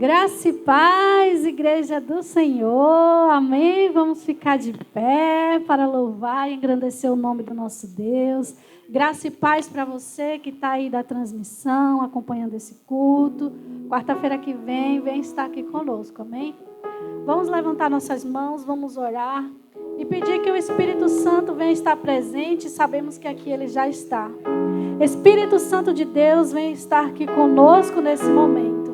Graça e paz, igreja do Senhor, amém? Vamos ficar de pé para louvar e engrandecer o nome do nosso Deus. Graça e paz para você que está aí da transmissão, acompanhando esse culto. Quarta-feira que vem estar aqui conosco, amém? Vamos levantar nossas mãos, vamos orar e pedir que o Espírito Santo venha estar presente. Sabemos que aqui ele já está. Espírito Santo de Deus, vem estar aqui conosco nesse momento.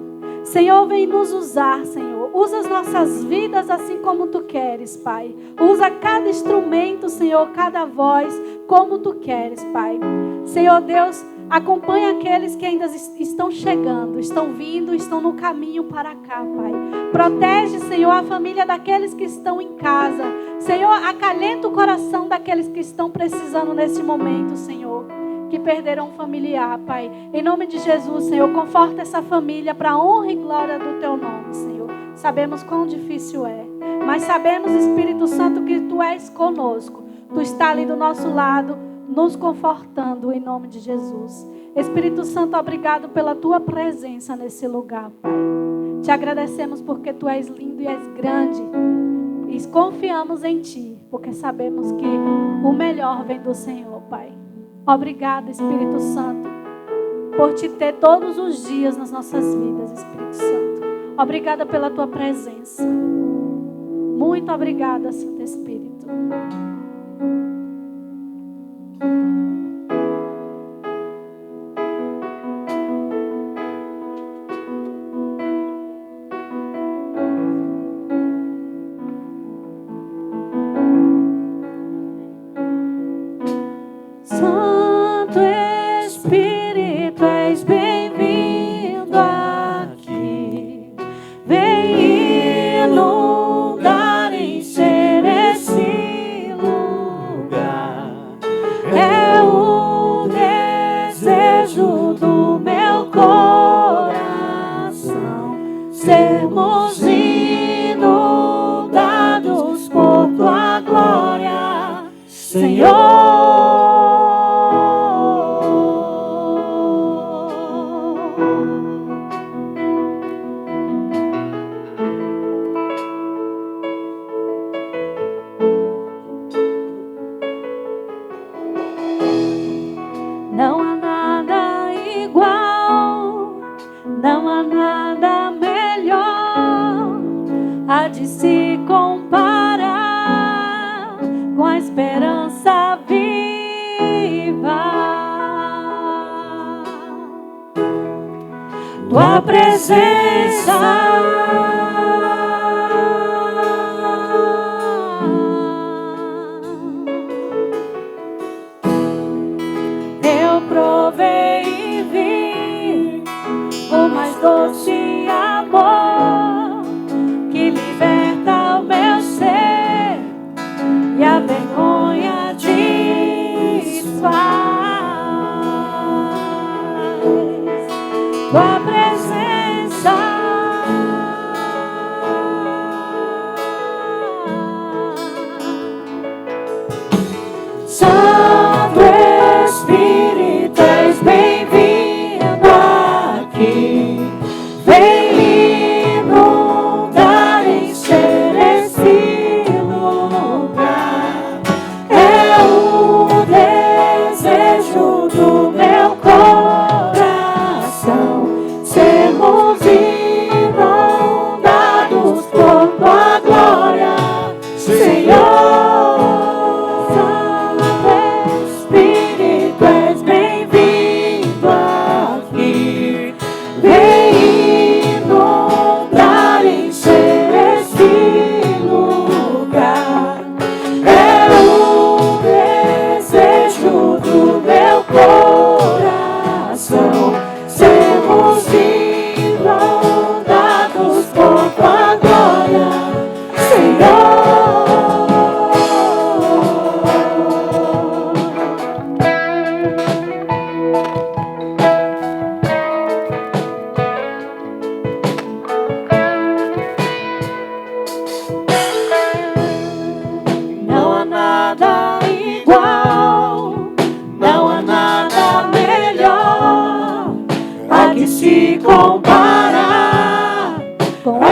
Senhor, vem nos usar, Senhor. Usa as nossas vidas assim como Tu queres, Pai. Usa cada instrumento, Senhor, cada voz, como Tu queres, Pai. Senhor Deus, acompanha aqueles que ainda estão chegando, estão vindo, estão no caminho para cá, Pai. Protege, Senhor, a família daqueles que estão em casa. Senhor, acalenta o coração daqueles que estão precisando nesse momento, Senhor, que perderam um familiar, Pai. Em nome de Jesus, Senhor, conforta essa família para a honra e glória do Teu nome, Senhor. Sabemos quão difícil é, mas sabemos, Espírito Santo, que Tu és conosco. Tu está ali do nosso lado, nos confortando, em nome de Jesus. Espírito Santo, obrigado pela Tua presença nesse lugar, Pai. Te agradecemos porque Tu és lindo e és grande. E confiamos em Ti, porque sabemos que o melhor vem do Senhor, Pai. Obrigada, Espírito Santo, por Te ter todos os dias nas nossas vidas, Espírito Santo. Obrigada pela Tua presença. Muito obrigada, Santo Espírito.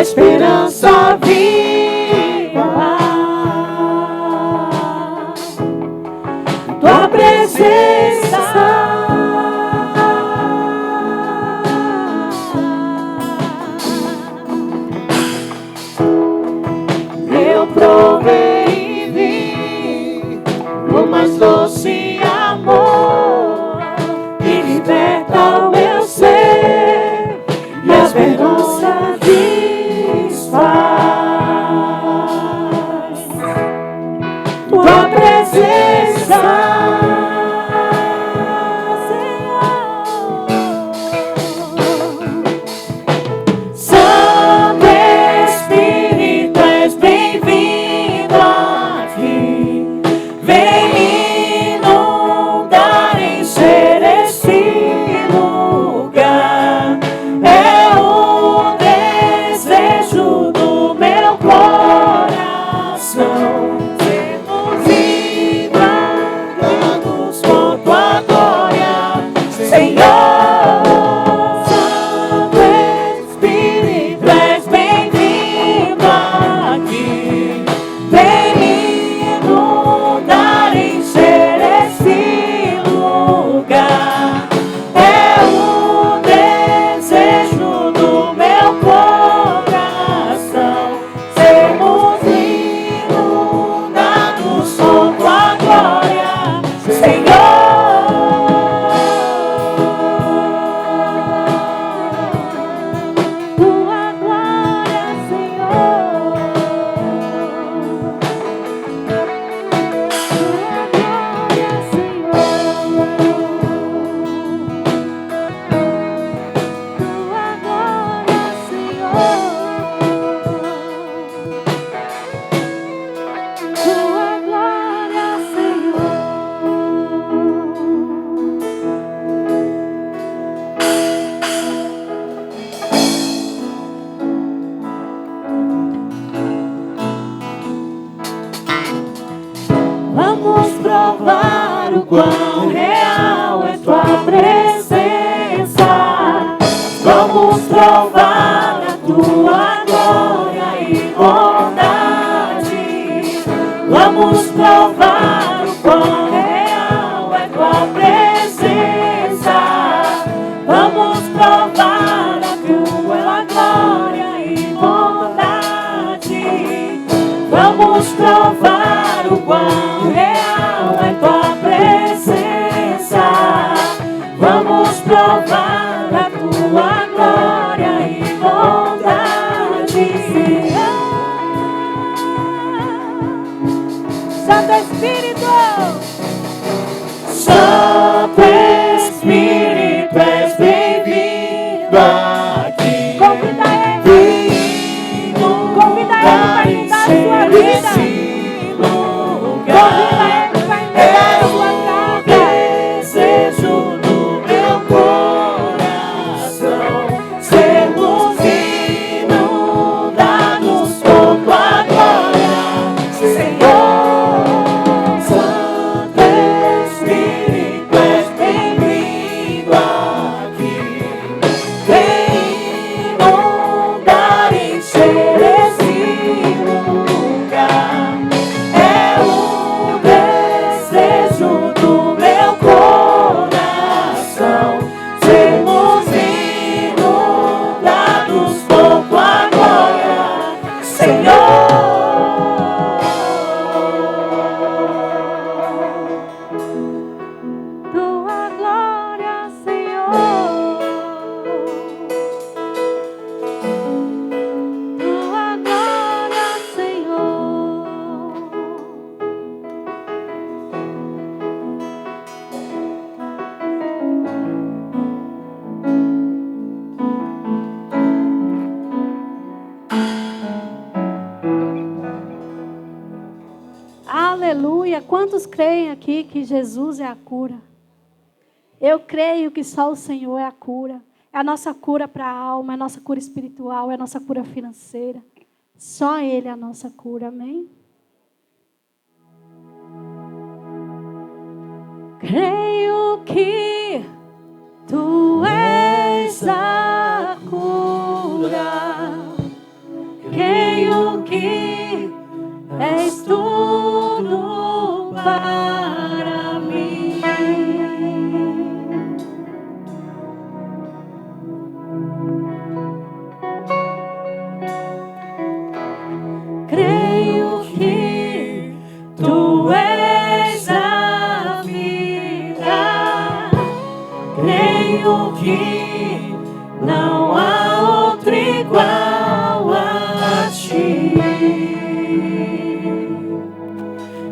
a esperança viva. Tua presença eu provei e vi o mais doce amor que liberta o meu ser e as vergonhas desfaz. Tua presença, Santo Espírito, és bem-vindo aqui. Vem inundar, encher esse lugar. É o desejo do meu coração. Sermos vibrados com tua glória, Senhor. Santo Espírito, és bem-vindo aqui. Vem inundar, encher esse lugar. É o desejo do meu coração. Sermos inundados com tua glória, Senhor. Tua glória, Senhor. Tua glória, Senhor. Tua glória, Senhor. Tua glória, Senhor. Vamos provar o quão real é tua presença. Vamos provar a tua glória e bondade. Vamos provar o quão real é tua presença. Vamos provar a tua glória e bondade. Vamos provar o quão real é tua presença. Vamos provar a tua glória e bondade. Santo Espírito, Santo Espírito, és bem-vindo aqui. Convida ele. Convida ele para inundar a sua vida. Convida ele para inundar a sua casa. Desejo do meu coração. Sermos inundados com tua glória, Senhor. Santo Espírito, és bem-vindo aqui. Vem inundar, encher esse lugar. É o desejo do meu coração. Sermos inundados com tua glória, Senhor. Tua glória, Senhor. Tua glória, Senhor. Aleluia! Quantos creem aqui que Jesus é a cura? Eu creio que só o Senhor é a cura. É a nossa cura para a alma, é a nossa cura espiritual, é a nossa cura financeira. Só Ele é a nossa cura, amém? Creio que Tu és a cura. para mim. Creio que tu és a vida. Creio que não há outro igual a ti.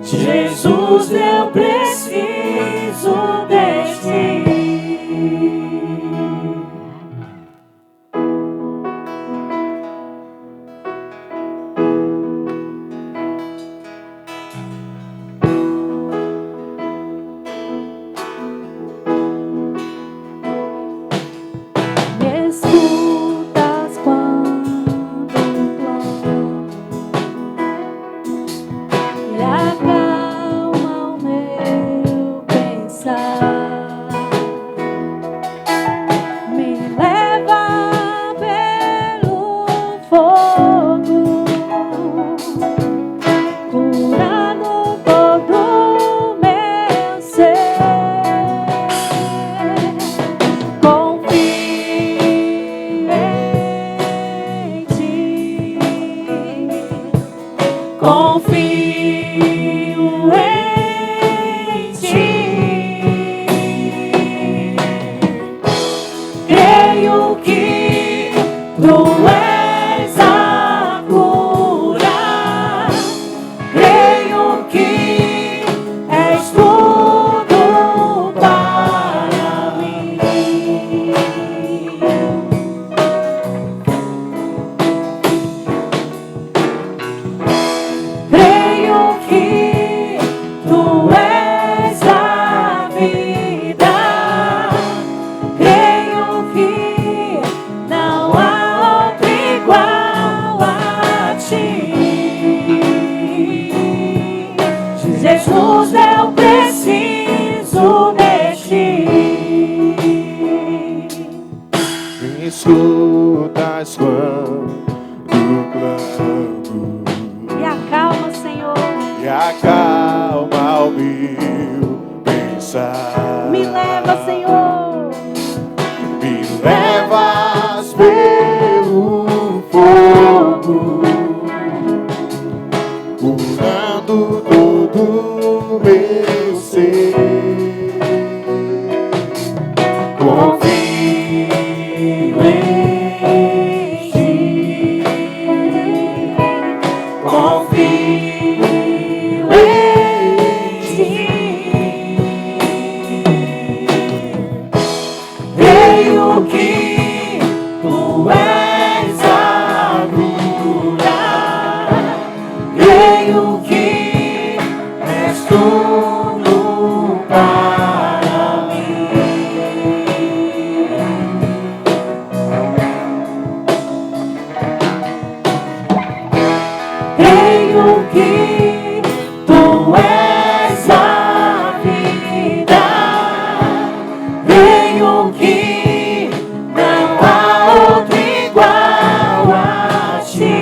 Jesus, eu preciso de ti. Jesus, eu preciso de ti. Me escutas quando clamo E acalma, Senhor. e acalma o meu pensar. Me leva, Senhor. Me levas pelo fogo, curando todo meu ser. Confio em ti, confio em ti. Creio que tu és a cura, creio que és tudo para mim. Creio que tu és a vida, creio que não há outro igual a ti.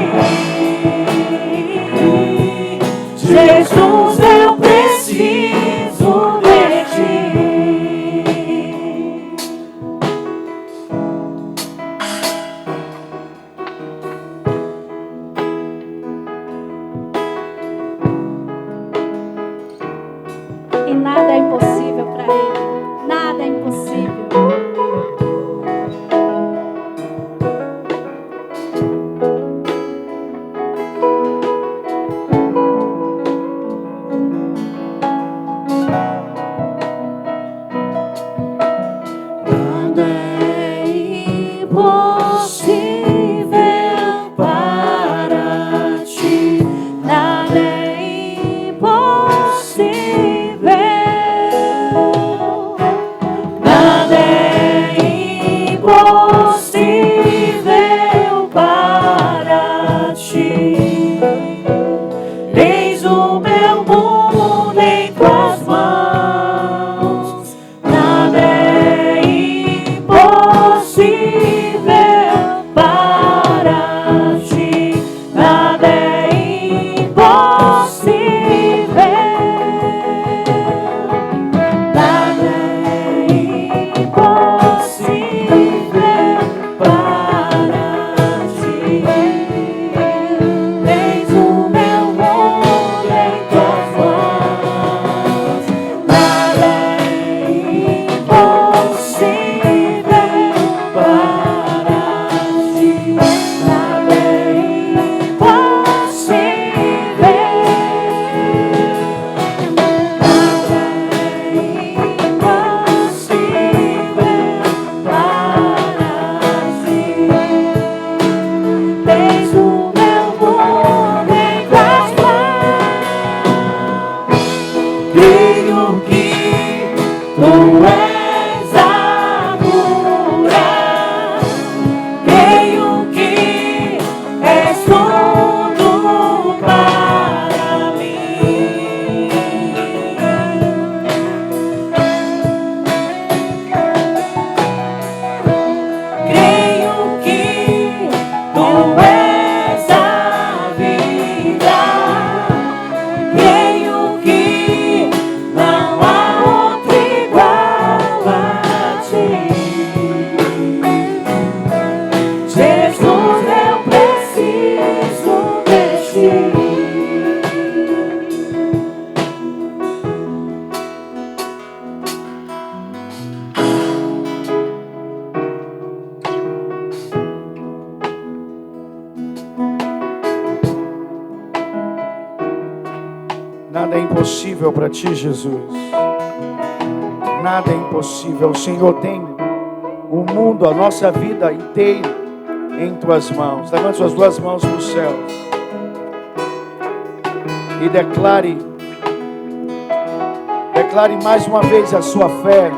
Jesus, eu preciso de ti. E nada é impossível para Ele. Nada é impossível. Nada é impossível para ti. Nada é impossível. impossível para ti, Jesus. Nada é impossível. O Senhor tem o mundo, a nossa vida inteira em tuas mãos. Levante suas duas mãos para o céu e declare mais uma vez a sua fé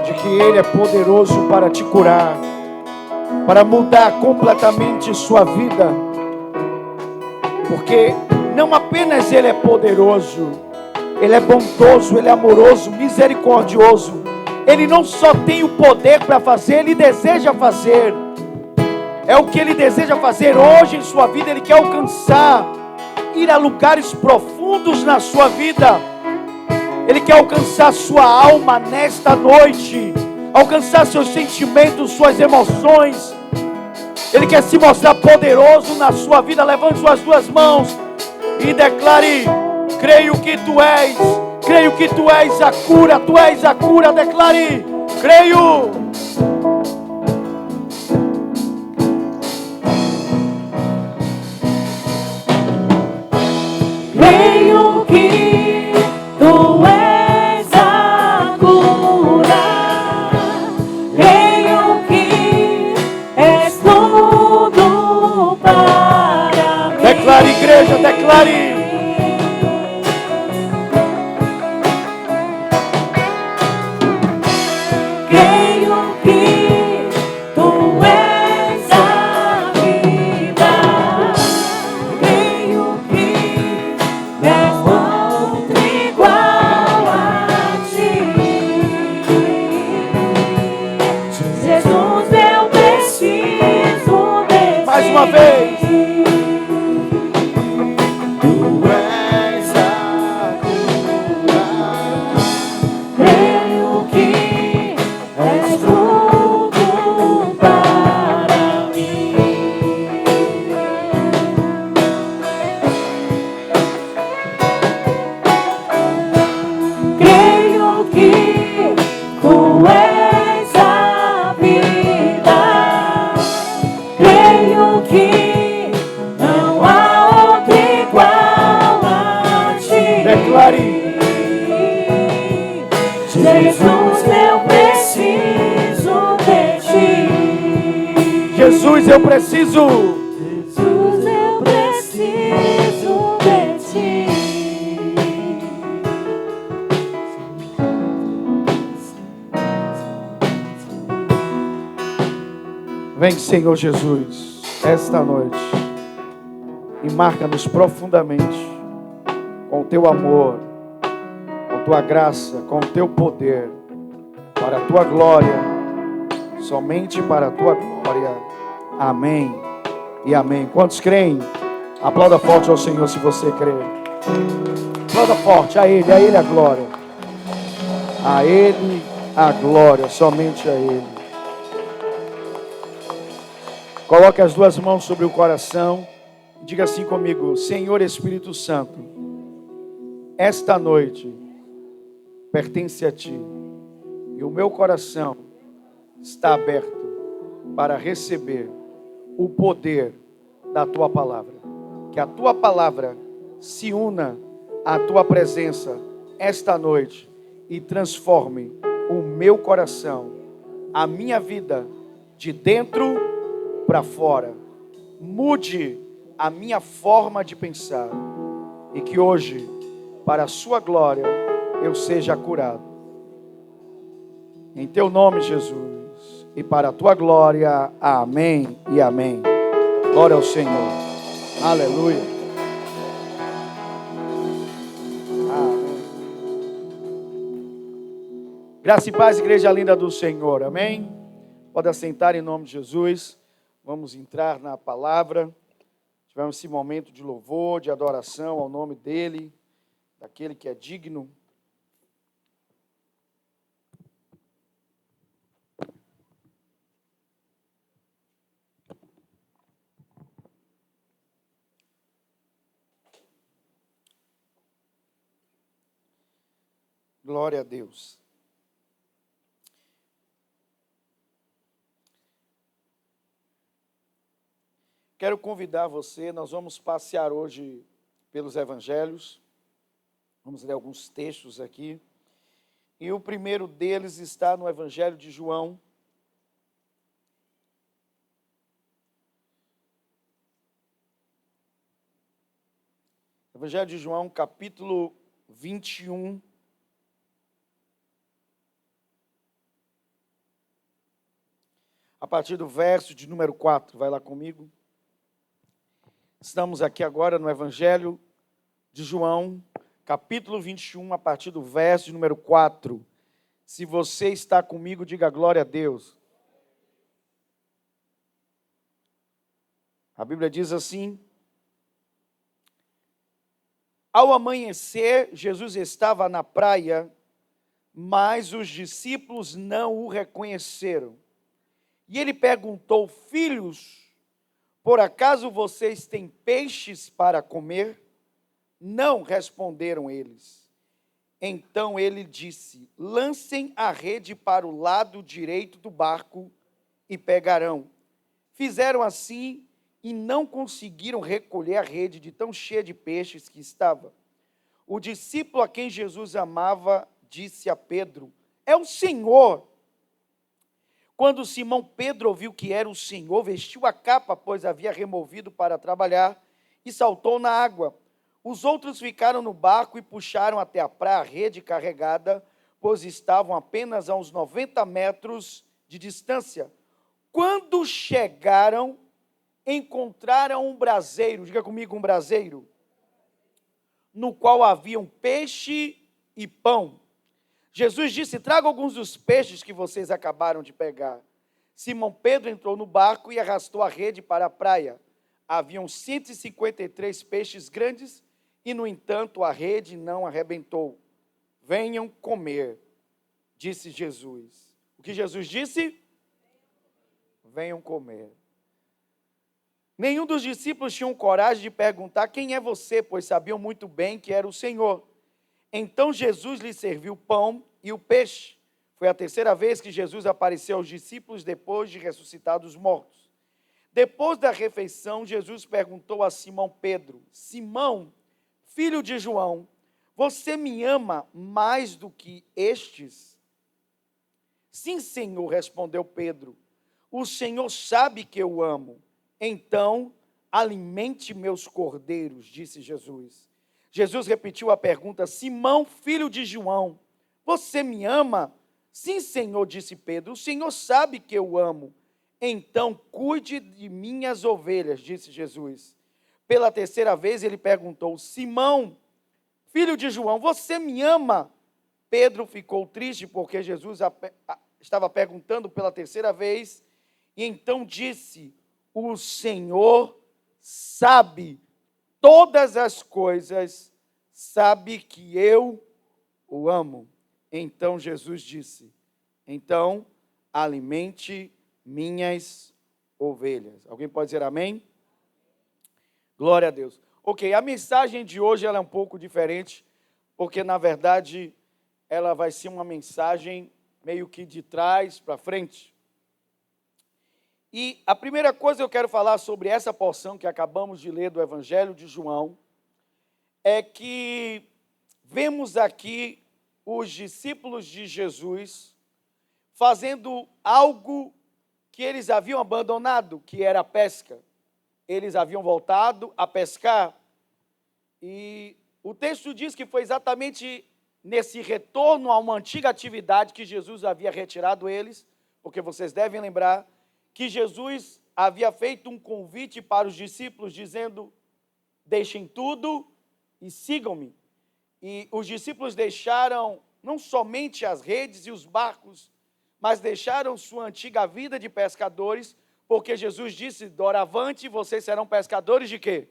de que Ele é poderoso para te curar, para mudar completamente sua vida, porque não apenas Ele é poderoso, Ele é bondoso, Ele é amoroso, misericordioso. Ele não só tem o poder para fazer, Ele deseja fazer. É o que Ele deseja fazer hoje em sua vida. Ele quer alcançar, ir a lugares profundos na sua vida. Ele quer alcançar sua alma nesta noite, alcançar seus sentimentos, suas emoções. Ele quer se mostrar poderoso na sua vida. Levante suas duas mãos e declare: creio que tu és a cura, tu és a cura. Declare: creio. Creio que tu és a cura. Creio que és tudo para mim. Declare, igreja, declare. Creio que tu és a vida. Creio que não outro igual a ti. Jesus, eu preciso de ti. Mais uma vez. Creio que és tudo para mim. Creio que tu és a vida. Creio que não há outro igual a ti. Declare. Jesus, eu preciso de ti. Jesus, eu preciso. Jesus, eu preciso de ti. Vem, Senhor Jesus, esta noite e marca-nos profundamente com o teu amor, com tua graça, com o teu poder, para a tua glória, somente para a tua glória. Amém e amém. Quantos creem? Aplauda forte ao Senhor se você crê. Aplauda forte a Ele a glória. A Ele a glória, somente a Ele. Coloque as duas mãos sobre o coração e diga assim comigo: Senhor Espírito Santo, esta noite pertence a ti e o meu coração está aberto para receber o poder da tua palavra. Que a tua palavra se una à tua presença esta noite e transforme o meu coração, a minha vida de dentro para fora. Mude a minha forma de pensar e que hoje, para a sua glória, eu seja curado. Em teu nome, Jesus, e para a tua glória, amém e amém. Glória ao Senhor. Aleluia. Amém. Graça e paz, igreja linda do Senhor. Amém. Pode assentar em nome de Jesus. Vamos entrar na palavra. Tivemos esse momento de louvor, de adoração ao nome dEle, daquele que é digno. Glória a Deus. Quero convidar você, nós vamos passear hoje pelos evangelhos. Vamos ler alguns textos aqui. E o primeiro deles está no Evangelho de João. Evangelho de João, capítulo 21. A partir do verso de número 4, vai lá comigo. Estamos aqui agora no Evangelho de João, capítulo 21, a partir do verso de número 4. Se você está comigo, diga glória a Deus. A Bíblia diz assim: ao amanhecer, Jesus estava na praia, mas os discípulos não o reconheceram. E ele perguntou: filhos, por acaso vocês têm peixes para comer? Não, responderam eles. Então ele disse: lancem a rede para o lado direito do barco e pegarão. Fizeram assim e não conseguiram recolher a rede de tão cheia de peixes que estava. O discípulo a quem Jesus amava disse a Pedro: é o Senhor. Quando Simão Pedro ouviu que era o Senhor, vestiu a capa, pois havia removido para trabalhar, e saltou na água. Os outros ficaram no barco e puxaram até a praia a rede carregada, pois estavam apenas a uns 90 metros de distância. Quando chegaram, encontraram um braseiro, diga comigo, um braseiro, no qual haviam peixe e pão. Jesus disse: traga alguns dos peixes que vocês acabaram de pegar. Simão Pedro entrou no barco e arrastou a rede para a praia. Haviam 153 peixes grandes e, no entanto, a rede não arrebentou. Venham comer, disse Jesus. O que Jesus disse? Venham comer. Nenhum dos discípulos tinham coragem de perguntar: quem é você? Pois sabiam muito bem que era o Senhor. Então Jesus lhes serviu o pão e o peixe. Foi a terceira vez que Jesus apareceu aos discípulos depois de ressuscitar dos mortos. Depois da refeição, Jesus perguntou a Simão Pedro: Simão, filho de João, você me ama mais do que estes? Sim, Senhor, respondeu Pedro. O Senhor sabe que eu amo. Então, alimente meus cordeiros, disse Jesus. Jesus repetiu a pergunta: Simão, filho de João, você me ama? Sim, Senhor, disse Pedro, o Senhor sabe que eu amo. Então, cuide de minhas ovelhas, disse Jesus. Pela terceira vez ele perguntou: Simão, filho de João, você me ama? Pedro ficou triste porque Jesus estava perguntando pela terceira vez, e então disse: o Senhor sabe todas as coisas, sabe que eu o amo. Então Jesus disse: então alimente minhas ovelhas. Alguém pode dizer amém? Glória a Deus. Ok, a mensagem de hoje ela é um pouco diferente, porque na verdade ela vai ser uma mensagem meio que de trás para frente. E a primeira coisa que eu quero falar sobre essa porção que acabamos de ler do Evangelho de João é que vemos aqui os discípulos de Jesus fazendo algo que eles haviam abandonado, que era a pesca. Eles haviam voltado a pescar. E o texto diz que foi exatamente nesse retorno a uma antiga atividade que Jesus havia retirado eles, porque vocês devem lembrar que Jesus havia feito um convite para os discípulos, dizendo: deixem tudo e sigam-me. E os discípulos deixaram não somente as redes e os barcos, mas deixaram sua antiga vida de pescadores, porque Jesus disse: doravante vocês serão pescadores de quê?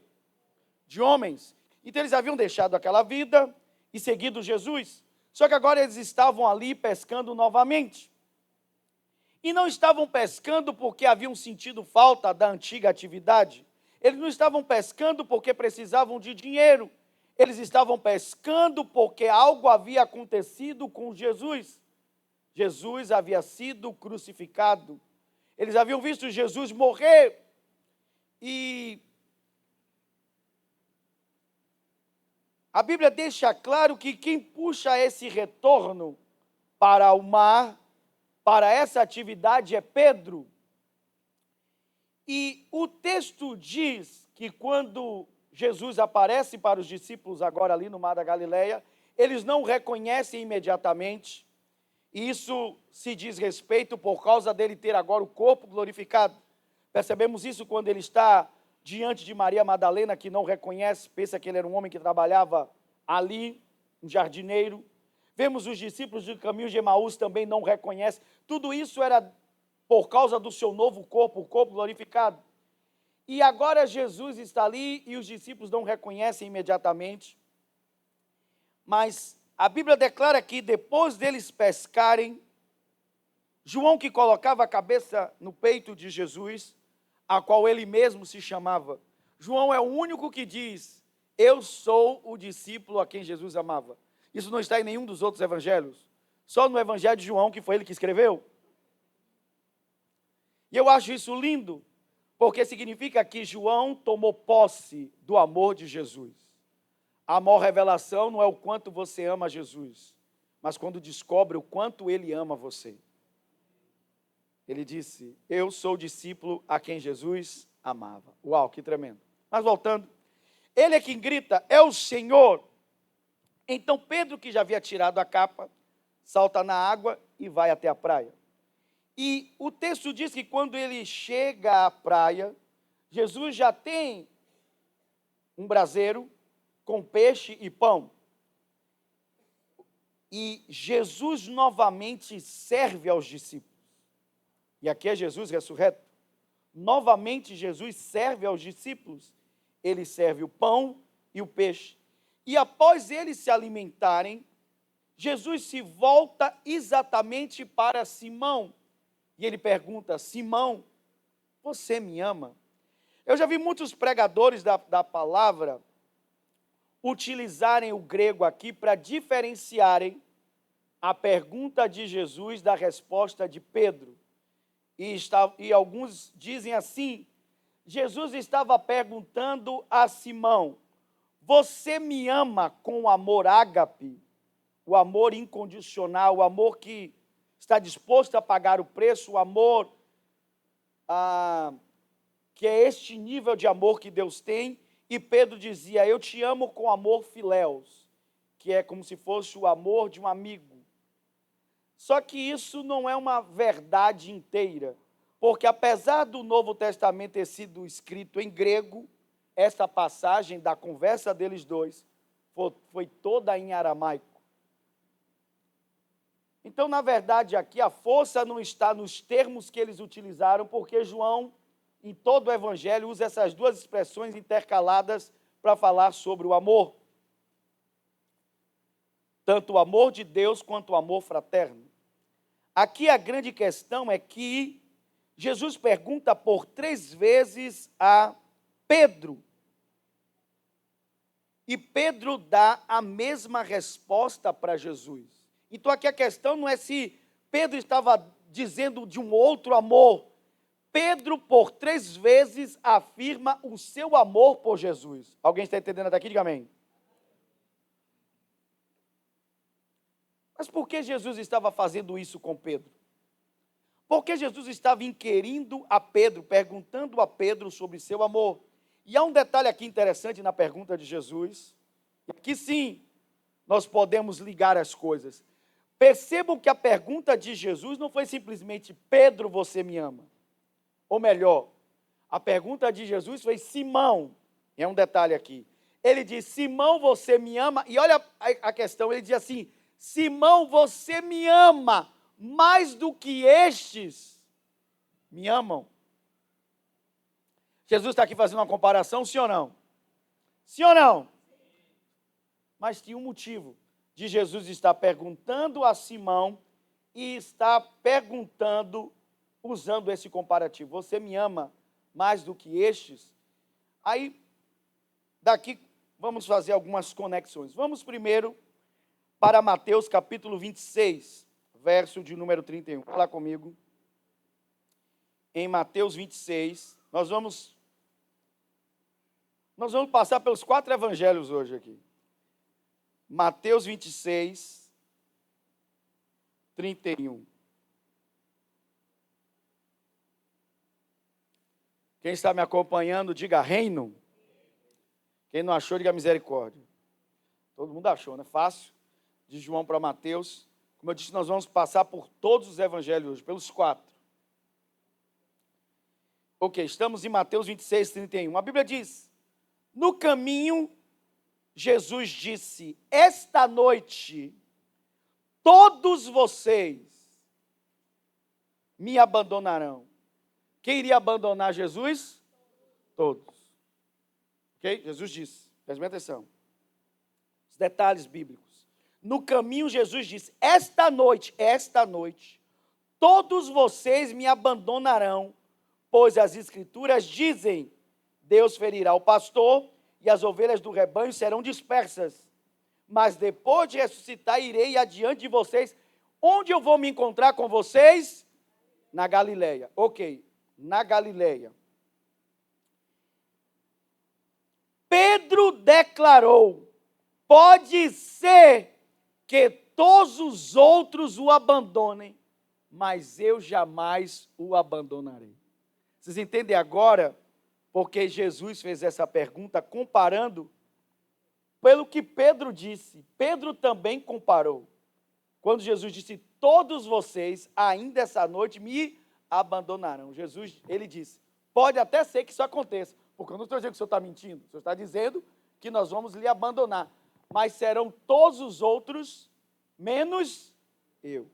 De homens. Então eles haviam deixado aquela vida e seguido Jesus, só que agora eles estavam ali pescando novamente. E não estavam pescando porque haviam sentido falta da antiga atividade. Eles não estavam pescando porque precisavam de dinheiro. Eles estavam pescando porque algo havia acontecido com Jesus. Jesus havia sido crucificado. Eles haviam visto Jesus morrer. E a Bíblia deixa claro que quem puxa esse retorno para o mar, para essa atividade, é Pedro. E o texto diz que quando Jesus aparece para os discípulos agora ali no Mar da Galileia, eles não o reconhecem imediatamente. E isso se diz respeito por causa dele ter agora o corpo glorificado. Percebemos isso quando ele está diante de Maria Madalena, que não reconhece, pensa que ele era um homem que trabalhava ali, um jardineiro. Vemos os discípulos do caminho de Emaús também não reconhecem. Tudo isso era por causa do seu novo corpo, o corpo glorificado. E agora Jesus está ali e os discípulos não reconhecem imediatamente. Mas a Bíblia declara que depois deles pescarem, João, que colocava a cabeça no peito de Jesus, a qual ele mesmo se chamava, João é o único que diz: eu sou o discípulo a quem Jesus amava. Isso não está em nenhum dos outros evangelhos, só no evangelho de João, que foi ele que escreveu. E eu acho isso lindo, porque significa que João tomou posse do amor de Jesus. A maior revelação não é o quanto você ama Jesus, mas quando descobre o quanto ele ama você. Ele disse: eu sou o discípulo a quem Jesus amava. Uau, que tremendo. Mas voltando, ele é quem grita: é o Senhor. Então Pedro, que já havia tirado a capa, salta na água e vai até a praia. E o texto diz que quando ele chega à praia, Jesus já tem um braseiro com peixe e pão. E Jesus novamente serve aos discípulos. E aqui é Jesus ressurreto. Novamente Jesus serve aos discípulos. Ele serve o pão e o peixe. E após eles se alimentarem, Jesus se volta exatamente para Simão. E ele pergunta: Simão, você me ama? Eu já vi muitos pregadores da palavra utilizarem o grego aqui para diferenciarem a pergunta de Jesus da resposta de Pedro. E alguns dizem assim: Jesus estava perguntando a Simão: você me ama com o amor ágape, o amor incondicional, o amor que está disposto a pagar o preço, o amor que é este nível de amor que Deus tem? E Pedro dizia: eu te amo com amor filéus, que é como se fosse o amor de um amigo. Só que isso não é uma verdade inteira, porque apesar do Novo Testamento ter sido escrito em grego, essa passagem da conversa deles dois foi toda em aramaico. Então, na verdade, aqui a força não está nos termos que eles utilizaram, porque João, em todo o Evangelho, usa essas duas expressões intercaladas para falar sobre o amor. Tanto o amor de Deus quanto o amor fraterno. Aqui a grande questão é que Jesus pergunta por 3 vezes a Pedro. E Pedro dá a mesma resposta para Jesus. Então aqui a questão não é se Pedro estava dizendo de um outro amor. Pedro, por 3 vezes, afirma o seu amor por Jesus. Alguém está entendendo até aqui? Diga amém. Mas por que Jesus estava fazendo isso com Pedro? Porque Jesus estava inquirindo a Pedro, perguntando a Pedro sobre seu amor. E há um detalhe aqui interessante na pergunta de Jesus, que sim, nós podemos ligar as coisas. Percebam que a pergunta de Jesus não foi simplesmente: Pedro, você me ama? Ou melhor, a pergunta de Jesus foi: Simão, é um detalhe aqui. Ele diz: Simão, você me ama? E olha a questão, ele diz assim: Simão, você me ama mais do que estes me amam? Jesus está aqui fazendo uma comparação, sim ou não? Sim ou não? Mas tinha um motivo de Jesus estar perguntando a Simão e está perguntando, usando esse comparativo: você me ama mais do que estes? Aí, daqui, vamos fazer algumas conexões. Vamos primeiro para Mateus capítulo 26, verso de número 31. Fala comigo. Em Mateus 26, nós vamos passar pelos 4 evangelhos hoje aqui. Mateus 26, 31. Quem está me acompanhando, diga reino. Quem não achou, diga misericórdia. Todo mundo achou, né? Fácil. De João para Mateus. Como eu disse, nós vamos passar por todos os evangelhos hoje, pelos 4. Ok, estamos em Mateus 26, 31. A Bíblia diz: no caminho, Jesus disse: esta noite, todos vocês me abandonarão. Quem iria abandonar Jesus? Todos. Ok? Jesus disse, preste atenção. Os detalhes bíblicos. No caminho, Jesus disse: esta noite, todos vocês me abandonarão, pois as Escrituras dizem: Deus ferirá o pastor e as ovelhas do rebanho serão dispersas. Mas depois de ressuscitar, irei adiante de vocês. Onde eu vou me encontrar com vocês? Na Galileia. Ok, na Galileia. Pedro declarou: pode ser que todos os outros o abandonem, mas eu jamais o abandonarei. Vocês entendem agora porque Jesus fez essa pergunta comparando pelo que Pedro disse? Pedro também comparou. Quando Jesus disse: todos vocês ainda essa noite me abandonarão. Jesus, ele disse: pode até ser que isso aconteça, porque eu não estou dizendo que o senhor está mentindo, o senhor está dizendo que nós vamos lhe abandonar, mas serão todos os outros, menos eu.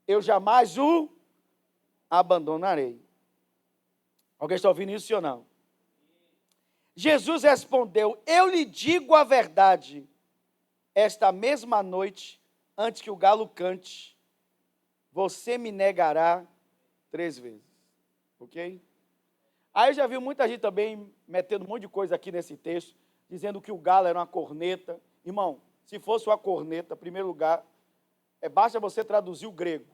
Eu jamais o abandonarei. Alguém está ouvindo isso, sim ou não? Jesus respondeu: eu lhe digo a verdade, esta mesma noite, antes que o galo cante, você me negará 3 vezes. Ok? Aí eu já vi muita gente também metendo um monte de coisa aqui nesse texto, dizendo que o galo era uma corneta. Irmão, se fosse uma corneta, em primeiro lugar, basta você traduzir o grego,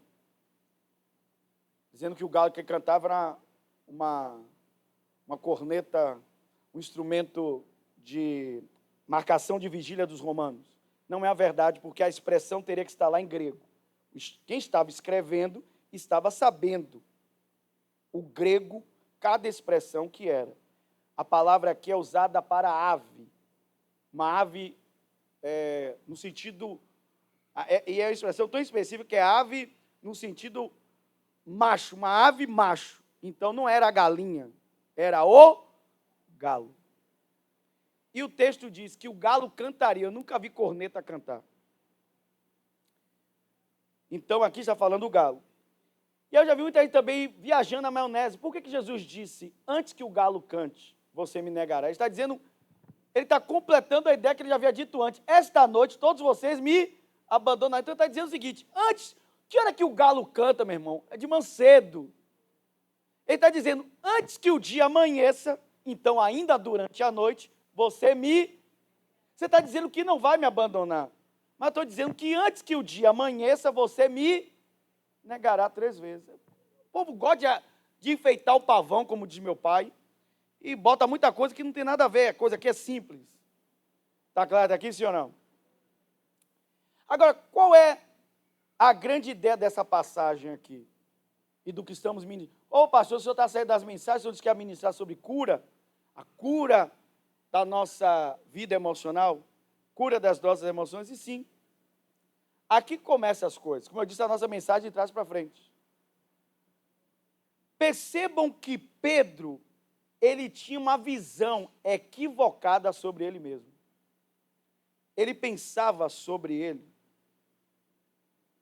dizendo que o galo que cantava era uma corneta, um instrumento de marcação de vigília dos romanos. Não é a verdade, porque a expressão teria que estar lá em grego. Quem estava escrevendo estava sabendo o grego, cada expressão que era. A palavra aqui é usada para ave. Uma ave, no sentido... E é uma expressão tão específica que é ave no sentido macho, uma ave macho. Então não era a galinha, era o galo. E o texto diz que o galo cantaria. Eu nunca vi corneta cantar. Então aqui está falando o galo. E eu já vi muita gente também viajando na maionese. Por que Jesus disse: antes que o galo cante, você me negará? Ele está dizendo, ele está completando a ideia que ele já havia dito antes. Esta noite todos vocês me abandonarão. Então ele está dizendo o seguinte: antes, que hora que o galo canta, meu irmão? É de manhã cedo. Ele está dizendo: antes que o dia amanheça, então ainda durante a noite, você está dizendo que não vai me abandonar. Mas estou dizendo que antes que o dia amanheça, você me negará 3 vezes. O povo gosta de enfeitar o pavão, como diz meu pai, e bota muita coisa que não tem nada a ver, coisa que é simples. Está claro até aqui, sim ou não? Agora, qual é a grande ideia dessa passagem aqui? E do que estamos ministrando? Ô pastor, o senhor está saindo das mensagens, o senhor disse que ia ministrar sobre cura, a cura da nossa vida emocional, cura das nossas emoções, e sim, aqui começam as coisas. Como eu disse, a nossa mensagem de trás para frente. Percebam que Pedro, ele tinha uma visão equivocada sobre ele mesmo. Ele pensava sobre ele.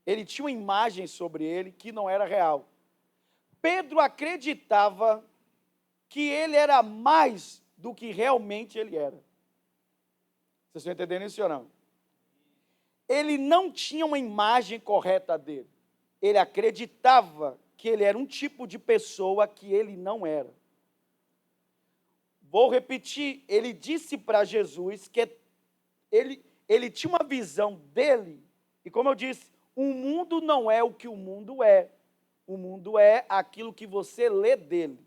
Ele tinha uma imagem sobre ele que não era real. Pedro acreditava que ele era mais do que realmente ele era. Vocês estão entendendo isso ou não? Ele não tinha uma imagem correta dele. Ele acreditava que ele era um tipo de pessoa que ele não era. Vou repetir, ele disse para Jesus que ele tinha uma visão dele, e como eu disse, o mundo não é o que o mundo é. O mundo é aquilo que você lê dele.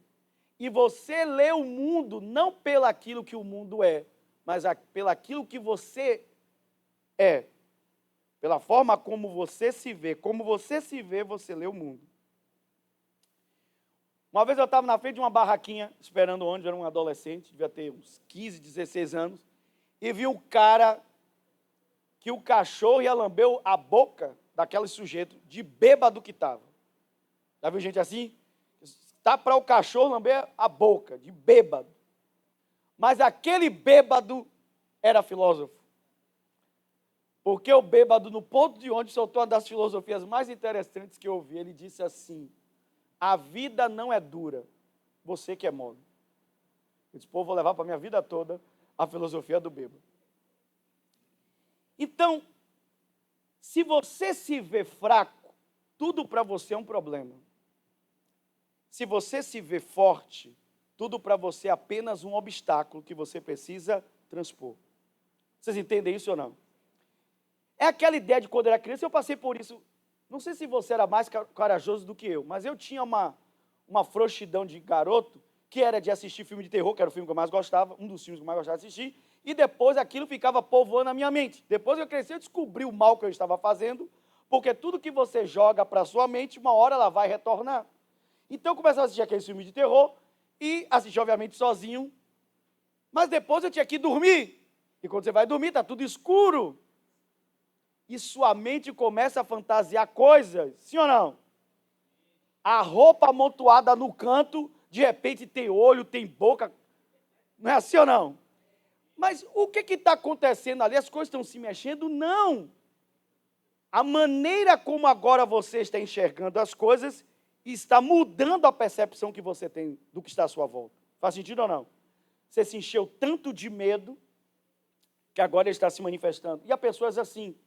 E você lê o mundo não pelo aquilo que o mundo é. mas pelaquilo que você é. Pela forma como você se vê. Como você se vê, você lê o mundo. Uma vez eu estava na frente de uma barraquinha, esperando o ônibus, era um adolescente, devia ter uns 15, 16 anos, e vi um cara que o cachorro ia lamber a boca daquele sujeito, de bêbado que estava. Já viu gente assim? Está para o cachorro lamber a boca, de bêbado. Mas aquele bêbado era filósofo. Porque o bêbado, no ponto de onde soltou uma das filosofias mais interessantes que eu ouvi, ele disse assim: a vida não é dura, você que é mole. Eu disse, pô, vou levar para a minha vida toda a filosofia do bêbado. Então, se você se vê fraco, tudo para você é um problema. Se você se vê forte, tudo para você é apenas um obstáculo que você precisa transpor. Vocês entendem isso ou não? É aquela ideia de quando eu era criança, eu passei por isso. Não sei se você era mais corajoso do que eu, mas eu tinha uma frouxidão de garoto, que era de assistir filme de terror, que era o filme que eu mais gostava, um dos filmes que eu mais gostava de assistir, e depois aquilo ficava povoando a minha mente. Depois que eu cresci, eu descobri o mal que eu estava fazendo, porque tudo que você joga para a sua mente, uma hora ela vai retornar. Então eu comecei a assistir aquele filme de terror, e assisti, obviamente, sozinho, mas depois eu tinha que dormir. E quando você vai dormir, está tudo escuro. E sua mente começa a fantasiar coisas, sim ou não? A roupa amontoada no canto, de repente tem olho, tem boca, não é assim ou não? Mas o que está acontecendo ali? As coisas estão se mexendo? Não. A maneira como agora você está enxergando as coisas está mudando a percepção que você tem do que está à sua volta. Faz sentido ou não? Você se encheu tanto de medo que agora ele está se manifestando. E a pessoa é assim.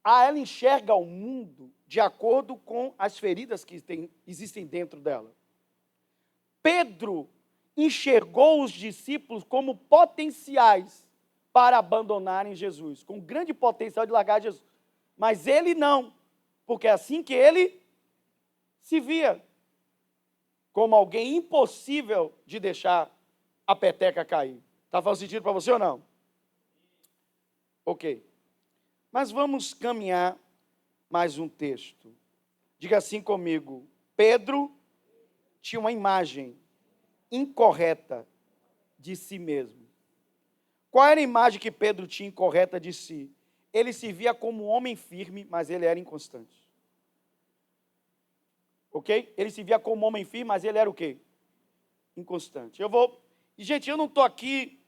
Ela enxerga o mundo de acordo com as feridas que existem dentro dela. Pedro enxergou os discípulos como potenciais para abandonarem Jesus, com grande potencial de largar Jesus. Mas ele não, porque é assim que ele se via, como alguém impossível de deixar a peteca cair. Está fazendo sentido para você ou não? Ok. Mas vamos caminhar mais um texto. Diga assim comigo: Pedro tinha uma imagem incorreta de si mesmo. Qual era a imagem que Pedro tinha incorreta de si? Ele se via como um homem firme, mas ele era inconstante. Ok? Ele se via como um homem firme, mas ele era o quê? Inconstante. E, gente, eu não estou aqui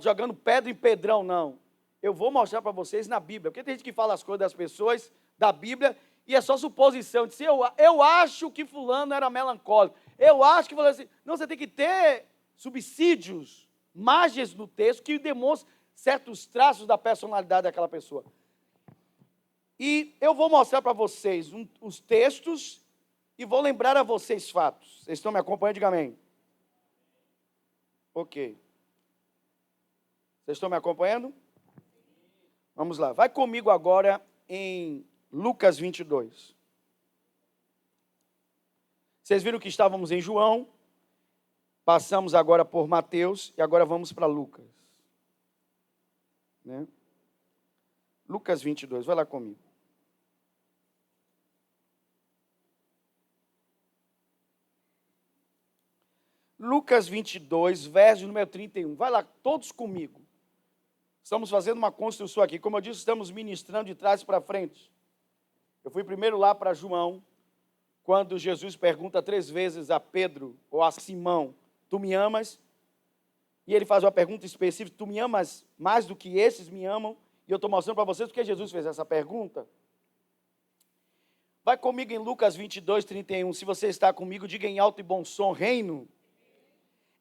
jogando pedra em pedrão, não. Eu vou mostrar para vocês na Bíblia. Porque tem gente que fala as coisas das pessoas da Bíblia e é só suposição. Diz, eu acho que fulano era melancólico. Eu acho que fulano assim. Não, você tem que ter subsídios, margens no texto que demonstram certos traços da personalidade daquela pessoa. E eu vou mostrar para vocês os textos e vou lembrar a vocês fatos. Vocês estão me acompanhando? Diga amém. Ok. Vocês estão me acompanhando? Vamos lá. Vai comigo agora em Lucas 22. Vocês viram que estávamos em João, passamos agora por Mateus e agora vamos para Lucas. Né? Lucas 22, vai lá comigo. Lucas 22, verso número 31. Vai lá, todos comigo. Estamos fazendo uma construção aqui. Como eu disse, estamos ministrando de trás para frente. Eu fui primeiro lá para João, quando Jesus pergunta 3 vezes a Pedro ou a Simão: tu me amas? E ele faz uma pergunta específica: tu me amas mais do que esses me amam? E eu estou mostrando para vocês porque Jesus fez essa pergunta. Vai comigo em Lucas 22, 31. Se você está comigo, diga em alto e bom som: reino.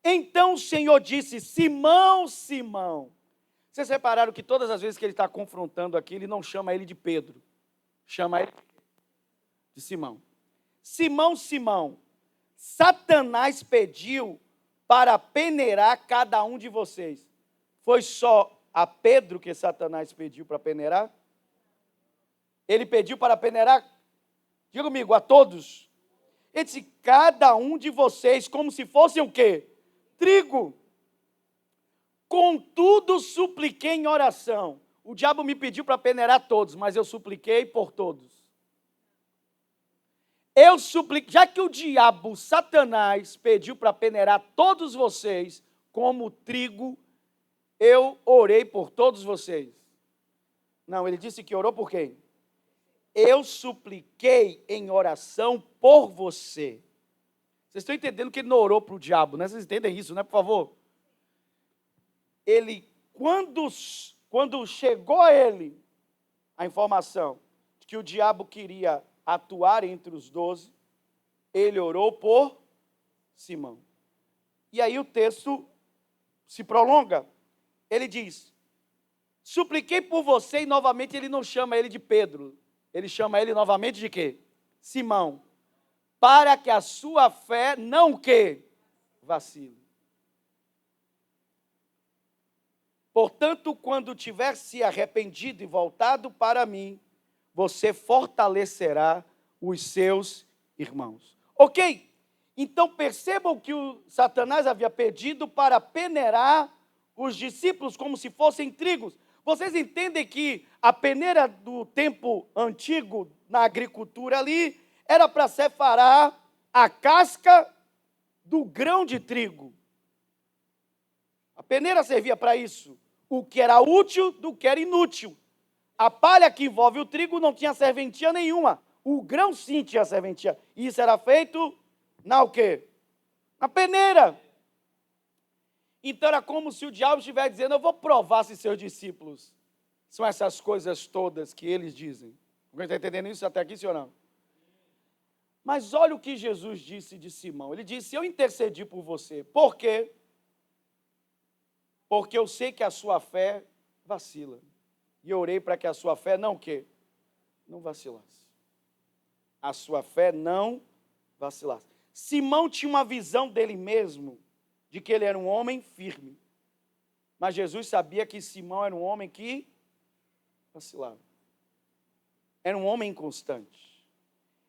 Então o Senhor disse: Simão, Simão. Vocês repararam que todas as vezes que ele está confrontando aqui, ele não chama ele de Pedro, chama ele de Simão. Simão, Simão, Satanás pediu para peneirar cada um de vocês. Foi só a Pedro que Satanás pediu para peneirar? Ele pediu para peneirar, diga comigo, a todos. Ele disse: cada um de vocês, como se fossem o quê? Trigo. Contudo, supliquei em oração. O diabo me pediu para peneirar todos, mas eu supliquei por todos. Eu supliquei, já que o diabo, Satanás, pediu para peneirar todos vocês, como trigo, eu orei por todos vocês. Não, ele disse que orou por quem? Eu supliquei em oração por você. Vocês estão entendendo que ele não orou para o diabo, né? Vocês entendem isso, né? Por favor. Ele, quando chegou a ele a informação de que o diabo queria atuar entre os 12, ele orou por Simão. E aí o texto se prolonga. Ele diz, supliquei por você, e novamente ele não chama ele de Pedro. Ele chama ele novamente de quê? Simão. Para que a sua fé não que vacile. Portanto, quando tiver se arrependido e voltado para mim, você fortalecerá os seus irmãos. Ok? Então percebam que o Satanás havia pedido para peneirar os discípulos como se fossem trigos. Vocês entendem que a peneira do tempo antigo na agricultura ali era para separar a casca do grão de trigo. A peneira servia para isso. O que era útil do que era inútil. A palha que envolve o trigo não tinha serventia nenhuma. O grão sim tinha serventia. E isso era feito na o quê? Na peneira. Então era como se o diabo estivesse dizendo, eu vou provar se seus discípulos são essas coisas todas que eles dizem. Alguém está entendendo isso até aqui, sim ou não? Mas olha o que Jesus disse de Simão. Ele disse, eu intercedi por você. Por quê? Porque eu sei que a sua fé vacila. E eu orei para que a sua fé não quê? Não vacilasse. A sua fé não vacilasse. Simão tinha uma visão dele mesmo, de que ele era um homem firme. Mas Jesus sabia que Simão era um homem que vacilava. Era um homem inconstante.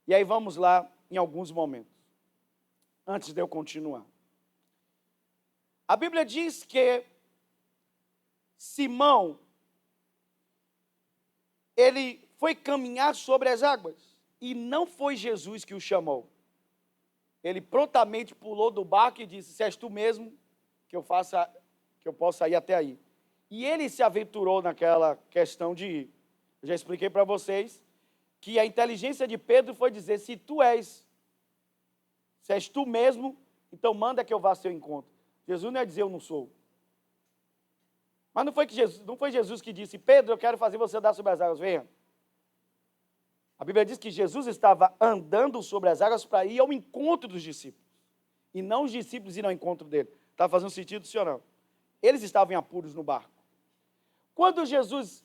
E aí vamos lá em alguns momentos. Antes de eu continuar. A Bíblia diz que Simão, ele foi caminhar sobre as águas. E não foi Jesus que o chamou. Ele prontamente pulou do barco e disse, se és tu mesmo, que eu possa ir até aí. E ele se aventurou naquela questão de ir. Eu já expliquei para vocês que a inteligência de Pedro foi dizer, se és tu mesmo, então manda que eu vá ao seu encontro. Jesus não ia dizer, eu não sou. Mas não foi Jesus que disse, Pedro, eu quero fazer você andar sobre as águas, venha. A Bíblia diz que Jesus estava andando sobre as águas para ir ao encontro dos discípulos. E não os discípulos ir ao encontro dele. Está fazendo sentido, sim ou não? Eles estavam em apuros no barco. Quando Jesus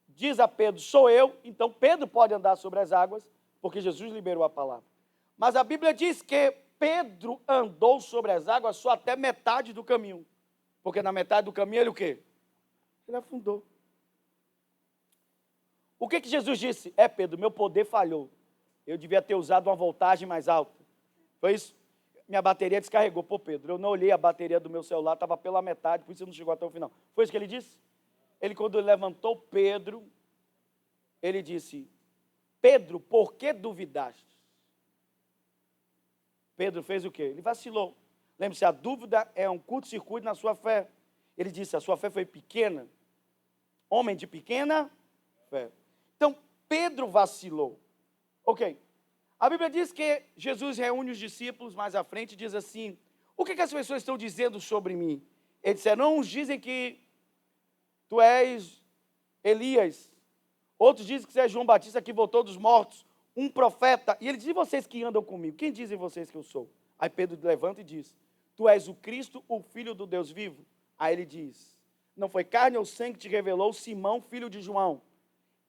diz a Pedro, sou eu, então Pedro pode andar sobre as águas, porque Jesus liberou a palavra. Mas a Bíblia diz que Pedro andou sobre as águas só até metade do caminho. Porque na metade do caminho ele o quê? Ele afundou. O que Jesus disse? Pedro, meu poder falhou. Eu devia ter usado uma voltagem mais alta. Foi isso? Minha bateria descarregou. Pô, Pedro, eu não olhei a bateria do meu celular, estava pela metade, por isso não chegou até o final. Foi isso que ele disse? Quando ele levantou Pedro, ele disse, Pedro, por que duvidaste? Pedro fez o quê? Ele vacilou. Lembre-se, a dúvida é um curto-circuito na sua fé. Ele disse, a sua fé foi pequena. Homem de pequena fé. Então, Pedro vacilou. Ok. A Bíblia diz que Jesus reúne os discípulos mais à frente e diz assim, o que as pessoas estão dizendo sobre mim? Eles disseram, uns dizem que tu és Elias. Outros dizem que você é João Batista que voltou dos mortos. Um profeta. E ele diz, e vocês que andam comigo? Quem dizem vocês que eu sou? Aí Pedro levanta e diz, tu és o Cristo, o Filho do Deus vivo. Aí ele diz, não foi carne ou sangue que te revelou, Simão, filho de João.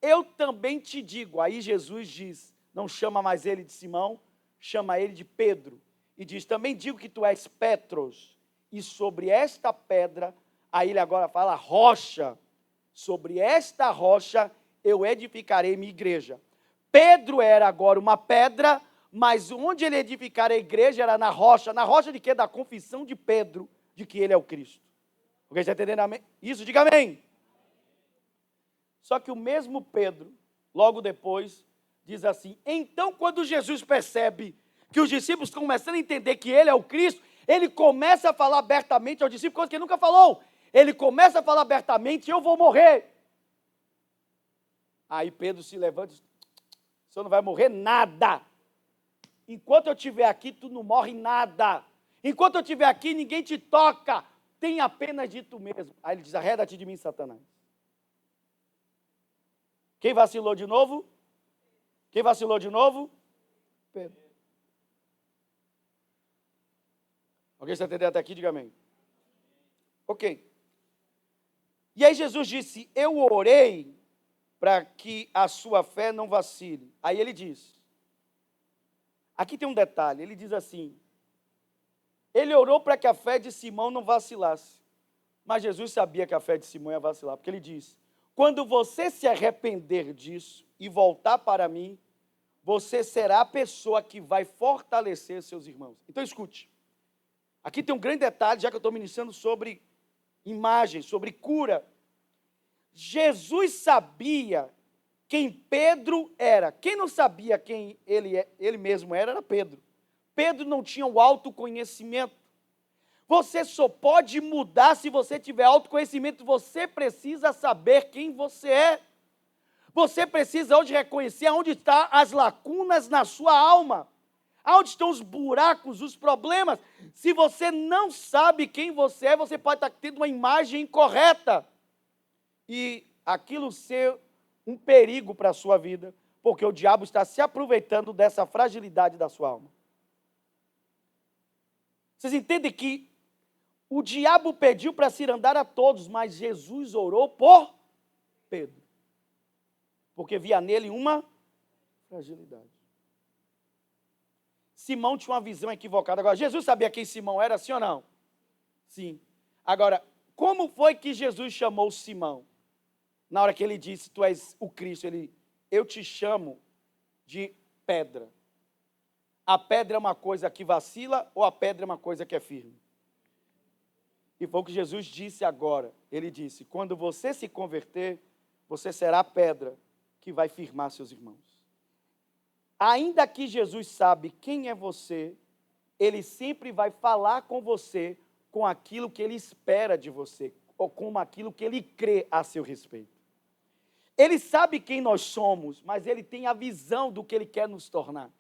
Eu também te digo, aí Jesus diz, não chama mais ele de Simão, chama ele de Pedro. E diz, também digo que tu és Petros, e sobre esta pedra, aí ele agora fala rocha, sobre esta rocha eu edificarei minha igreja. Pedro era agora uma pedra, mas onde ele edificar a igreja era na rocha de quê? Da confissão de Pedro, de que ele é o Cristo. Alguém está entendendo isso? Diga amém. Só que o mesmo Pedro, logo depois, diz assim: então quando Jesus percebe que os discípulos estão começando a entender que ele é o Cristo, ele começa a falar abertamente aos discípulos, coisa que ele nunca falou. Ele começa a falar abertamente: eu vou morrer. Aí Pedro se levanta e diz: o senhor não vai morrer nada. Enquanto eu estiver aqui, tu não morre nada. Enquanto eu estiver aqui, ninguém te toca. Tem apenas de tu mesmo. Aí ele diz: arreda-te de mim, Satanás. Quem vacilou de novo? Quem vacilou de novo? Pedro. Alguém está entendendo até aqui? Diga amém. Ok. E aí Jesus disse: eu orei para que a sua fé não vacile. Aí ele diz, aqui tem um detalhe, ele diz assim, ele orou para que a fé de Simão não vacilasse. Mas Jesus sabia que a fé de Simão ia vacilar, porque ele diz: quando você se arrepender disso e voltar para mim, você será a pessoa que vai fortalecer seus irmãos. Então escute, aqui tem um grande detalhe, já que eu estou ministrando sobre imagem, sobre cura. Jesus sabia quem Pedro era. Quem não sabia quem ele mesmo era Pedro. Pedro não tinha o autoconhecimento. Você só pode mudar se você tiver autoconhecimento. Você precisa saber quem você é. Você precisa hoje reconhecer onde estão as lacunas na sua alma. Onde estão os buracos, os problemas. Se você não sabe quem você é, você pode estar tendo uma imagem incorreta. E aquilo ser um perigo para a sua vida, porque o diabo está se aproveitando dessa fragilidade da sua alma. Vocês entendem que o diabo pediu para se andar a todos, mas Jesus orou por Pedro, porque via nele uma fragilidade. Simão tinha uma visão equivocada. Agora, Jesus sabia quem Simão era, sim ou não? Sim. Agora, como foi que Jesus chamou Simão? Na hora que ele disse: tu és o Cristo, eu te chamo de pedra. A pedra é uma coisa que vacila ou a pedra é uma coisa que é firme? E foi o que Jesus disse agora. Ele disse: quando você se converter, você será a pedra que vai firmar seus irmãos. Ainda que Jesus sabe quem é você, ele sempre vai falar com você com aquilo que ele espera de você, ou com aquilo que ele crê a seu respeito. Ele sabe quem nós somos, mas ele tem a visão do que ele quer nos tornar.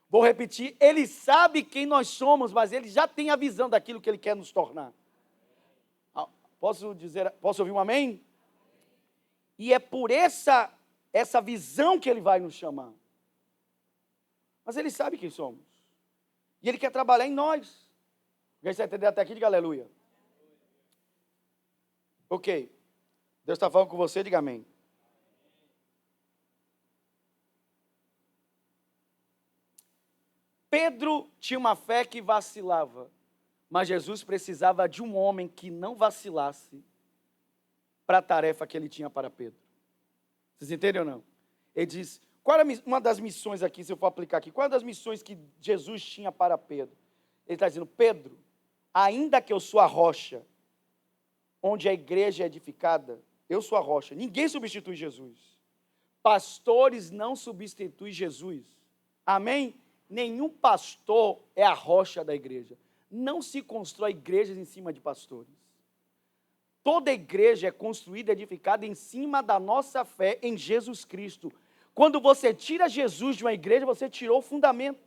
Vou repetir, ele sabe quem nós somos, mas ele já tem a visão daquilo que ele quer nos tornar. Posso ouvir um amém? E é por essa visão que ele vai nos chamar. Mas ele sabe quem somos. E ele quer trabalhar em nós. Alguém está entendendo até aqui? Diga aleluia. Ok. Deus está falando com você, diga amém. Pedro tinha uma fé que vacilava, mas Jesus precisava de um homem que não vacilasse para a tarefa que ele tinha para Pedro. Vocês entendem ou não? Ele diz, qual era uma das missões aqui, se eu for aplicar aqui, qual é das missões que Jesus tinha para Pedro? Ele está dizendo: Pedro, ainda que eu sou a rocha, onde a igreja é edificada, eu sou a rocha. Ninguém substitui Jesus. Pastores não substituem Jesus. Amém? Nenhum pastor é a rocha da igreja. Não se constrói igrejas em cima de pastores. Toda igreja é construída, edificada em cima da nossa fé em Jesus Cristo. Quando você tira Jesus de uma igreja, você tirou o fundamento.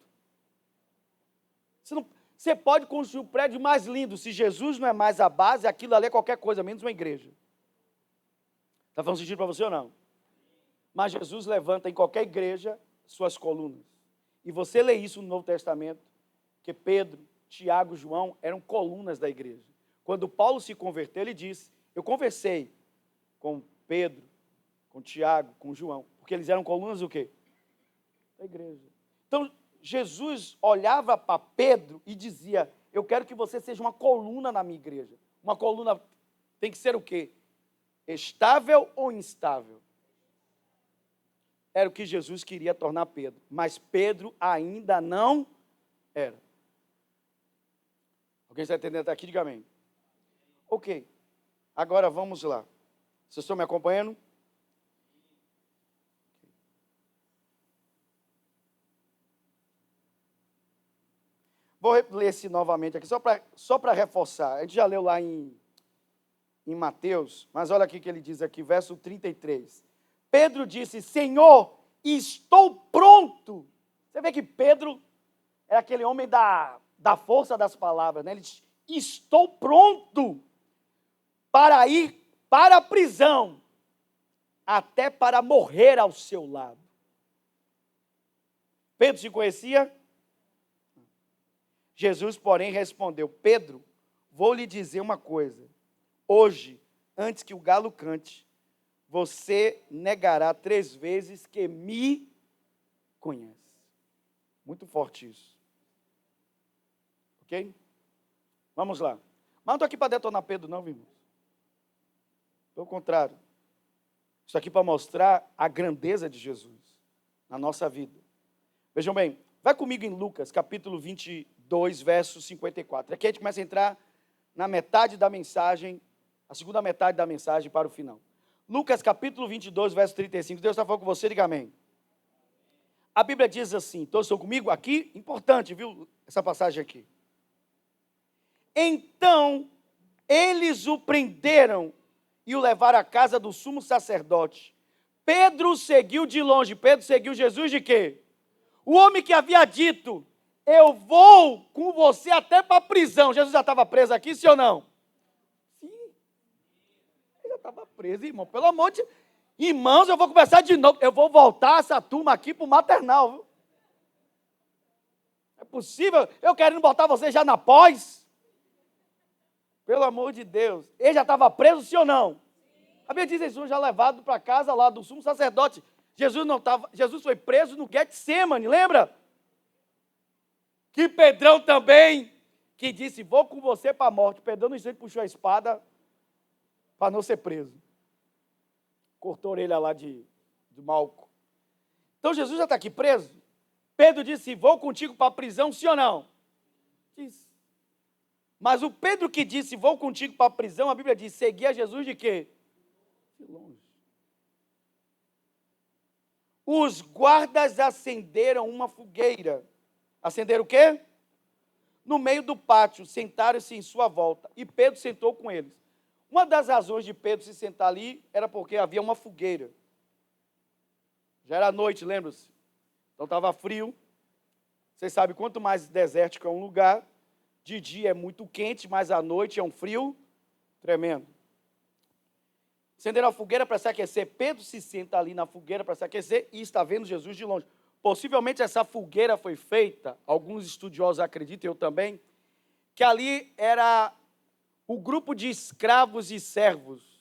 Você pode construir o prédio mais lindo. Se Jesus não é mais a base, aquilo ali é qualquer coisa, menos uma igreja. Está fazendo sentido para você ou não? Mas Jesus levanta em qualquer igreja suas colunas. E você lê isso no Novo Testamento, que Pedro, Tiago e João eram colunas da igreja. Quando Paulo se converteu, ele disse: eu conversei com Pedro, com Tiago, com João, porque eles eram colunas do quê? Da igreja. Então, Jesus olhava para Pedro e dizia: eu quero que você seja uma coluna na minha igreja. Uma coluna tem que ser o quê? Estável ou instável? Era o que Jesus queria tornar Pedro. Mas Pedro ainda não era. Alguém está entendendo até aqui? Diga amém. Ok, agora vamos lá. Vocês estão me acompanhando? Vou ler esse novamente aqui, só para reforçar. A gente já leu lá em Mateus, mas olha aqui que ele diz aqui, verso 33. Pedro disse, Senhor, estou pronto. Você vê que Pedro é aquele homem da força das palavras, né? Ele diz, estou pronto para ir para a prisão, até para morrer ao seu lado. Pedro se conhecia? Jesus, porém, respondeu, Pedro, vou lhe dizer uma coisa. Hoje, antes que o galo cante, você negará 3 vezes que me conhece. Muito forte isso. Ok? Vamos lá. Mas não estou aqui para detonar Pedro, não, irmãos. Pelo contrário. Estou aqui para mostrar a grandeza de Jesus na nossa vida. Vejam bem, vai comigo em Lucas, capítulo 22, verso 54. Aqui a gente começa a entrar na metade da mensagem, a segunda metade da mensagem para o final. Lucas, capítulo 22, verso 35. Deus está falando com você, diga amém. A Bíblia diz assim, todos estão comigo aqui? Importante, viu, essa passagem aqui. Então, eles o prenderam e o levaram à casa do sumo sacerdote. Pedro seguiu de longe. Pedro seguiu Jesus de quê? O homem que havia dito, eu vou com você até para a prisão. Jesus já estava preso aqui, sim ou não? Sim. Ele já estava preso, irmão. Pelo amor de Deus. Irmãos, eu vou conversar de novo. Eu vou voltar essa turma aqui para o maternal. Viu? É possível? Eu querendo botar você já na pós? Pelo amor de Deus. Ele já estava preso, sim ou não? A Bíblia diz Jesus já levado para casa lá do sumo sacerdote. Jesus foi preso no Getsemane, lembra? Que Pedrão também, que disse, vou com você para a morte. Pedrão no instante puxou a espada para não ser preso. Cortou a orelha lá de Malco. Então Jesus já está aqui preso. Pedro disse, vou contigo para a prisão, sim ou não? Disse. Mas o Pedro que disse, vou contigo para a prisão, a Bíblia diz, seguia Jesus de quê? De longe. Os guardas acenderam uma fogueira. Acenderam o quê? No meio do pátio, sentaram-se em sua volta. E Pedro sentou com eles. Uma das razões de Pedro se sentar ali era porque havia uma fogueira. Já era noite, lembra-se? Então estava frio. Vocês sabem, quanto mais desértico é um lugar, de dia é muito quente, mas à noite é um frio tremendo. Acenderam a fogueira para se aquecer. Pedro se senta ali na fogueira para se aquecer e está vendo Jesus de longe. Possivelmente essa fogueira foi feita, alguns estudiosos acreditam, eu também, que ali era o grupo de escravos e servos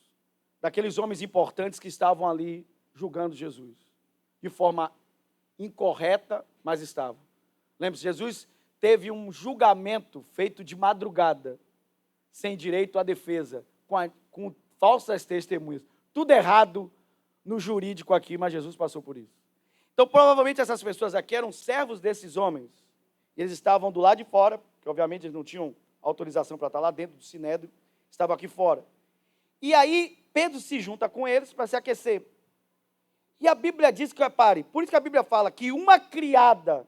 daqueles homens importantes que estavam ali julgando Jesus. De forma incorreta, mas estavam. Lembre-se, Jesus teve um julgamento feito de madrugada, sem direito à defesa, com falsas testemunhas. Tudo errado no jurídico aqui, mas Jesus passou por isso. Então, provavelmente, essas pessoas aqui eram servos desses homens. Eles estavam do lado de fora, que obviamente eles não tinham autorização para estar lá dentro do sinédrio, estavam aqui fora. E aí, Pedro se junta com eles para se aquecer. E a Bíblia diz que, repare, por isso que a Bíblia fala que uma criada,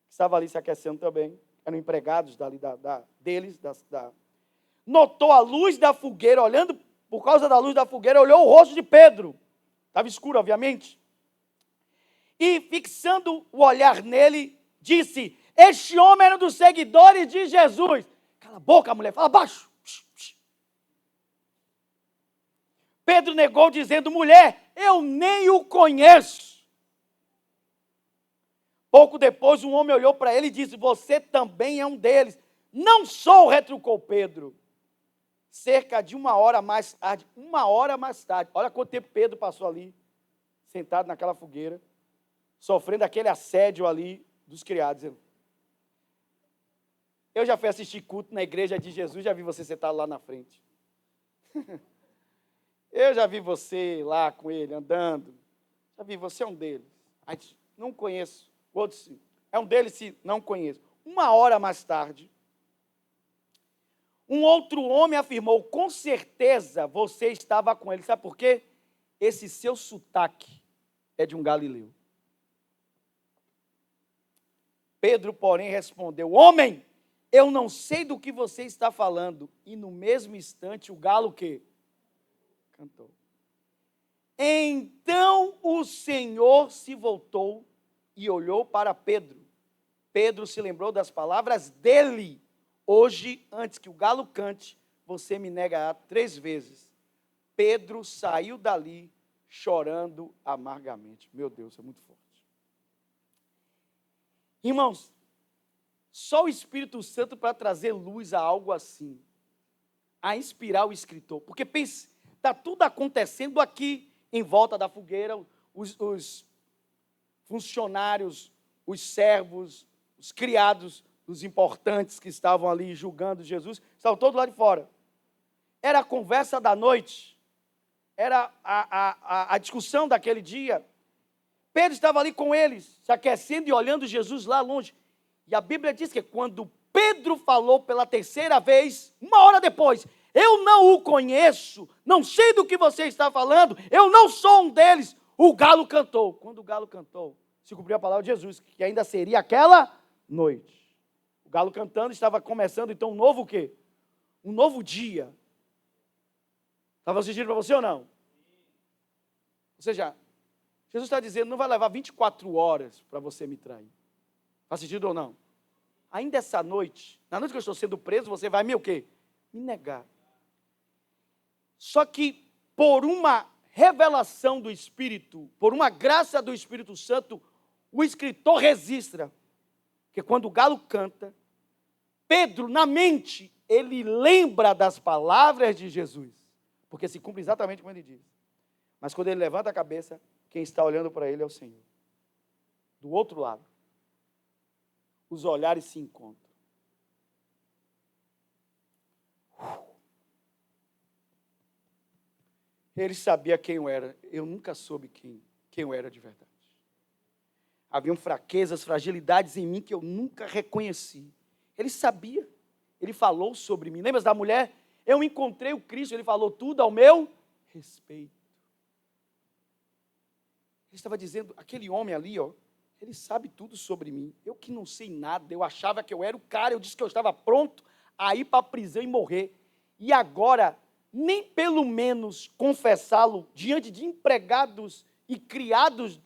que estava ali se aquecendo também, eram empregados deles, notou a luz da fogueira, olhando por causa da luz da fogueira, olhou o rosto de Pedro. Estava escuro, obviamente. E, fixando o olhar nele, disse, este homem era um dos seguidores de Jesus. Cala a boca, mulher, fala baixo. Pedro negou, dizendo, mulher, eu nem o conheço. Pouco depois, um homem olhou para ele e disse, você também é um deles. Não sou, retrucou Pedro. Cerca de uma hora mais tarde, olha quanto tempo Pedro passou ali, sentado naquela fogueira, sofrendo aquele assédio ali dos criados. Eu já fui assistir culto na igreja de Jesus, já vi você sentado lá na frente. Eu já vi você lá com ele, andando. Já vi, você é um deles. Aí disse, não conheço. O outro disse, é um deles, sim, não conheço. Uma hora mais tarde, Um outro homem afirmou: com certeza você estava com ele. Sabe por quê? Esse seu sotaque é de um galileu. Pedro, porém, respondeu: homem, eu não sei do que você está falando. E no mesmo instante o galo o quê? Cantou. Então o Senhor se voltou e olhou para Pedro. Pedro se lembrou das palavras dele: hoje, antes que o galo cante, você me negará 3 vezes. Pedro saiu dali chorando amargamente. Meu Deus, é muito forte. Irmãos, só o Espírito Santo para trazer luz a algo assim, a inspirar o escritor. Porque pense, está tudo acontecendo aqui em volta da fogueira, os funcionários, os servos, os criados, os importantes que estavam ali julgando Jesus, estavam todos lá de fora. Era a conversa da noite, era a discussão daquele dia. Pedro estava ali com eles, se aquecendo e olhando Jesus lá longe. E a Bíblia diz que quando Pedro falou pela 3ª vez, 1 hora depois: eu não o conheço, não sei do que você está falando, eu não sou um deles. O galo cantou. Quando o galo cantou, se cumpriu a palavra de Jesus, que ainda seria aquela noite. O galo cantando, estava começando então um novo o quê? Um novo dia. Estava assistindo para você ou não? Ou seja, Jesus está dizendo: não vai levar 24 horas para você me trair. Faz sentido ou não? Ainda essa noite, na noite que eu estou sendo preso, você vai me o quê? Me negar. Só que por uma revelação do Espírito, por uma graça do Espírito Santo, o escritor registra que quando o galo canta, Pedro, na mente, ele lembra das palavras de Jesus, porque se cumpre exatamente como ele diz. Mas quando ele levanta a cabeça, quem está olhando para ele é o Senhor. Do outro lado, os olhares se encontram. Ele sabia quem eu era. Eu nunca soube quem eu era de verdade. Haviam fraquezas, fragilidades em mim que eu nunca reconheci. Ele sabia. Ele falou sobre mim. Lembra da mulher? Eu encontrei o Cristo. Ele falou tudo ao meu respeito. Ele estava dizendo: aquele homem ali, ó, ele sabe tudo sobre mim. Eu que não sei nada. Eu achava que eu era o cara. Eu disse que eu estava pronto a ir para a prisão e morrer. E agora, nem pelo menos confessá-lo diante de empregados e criados,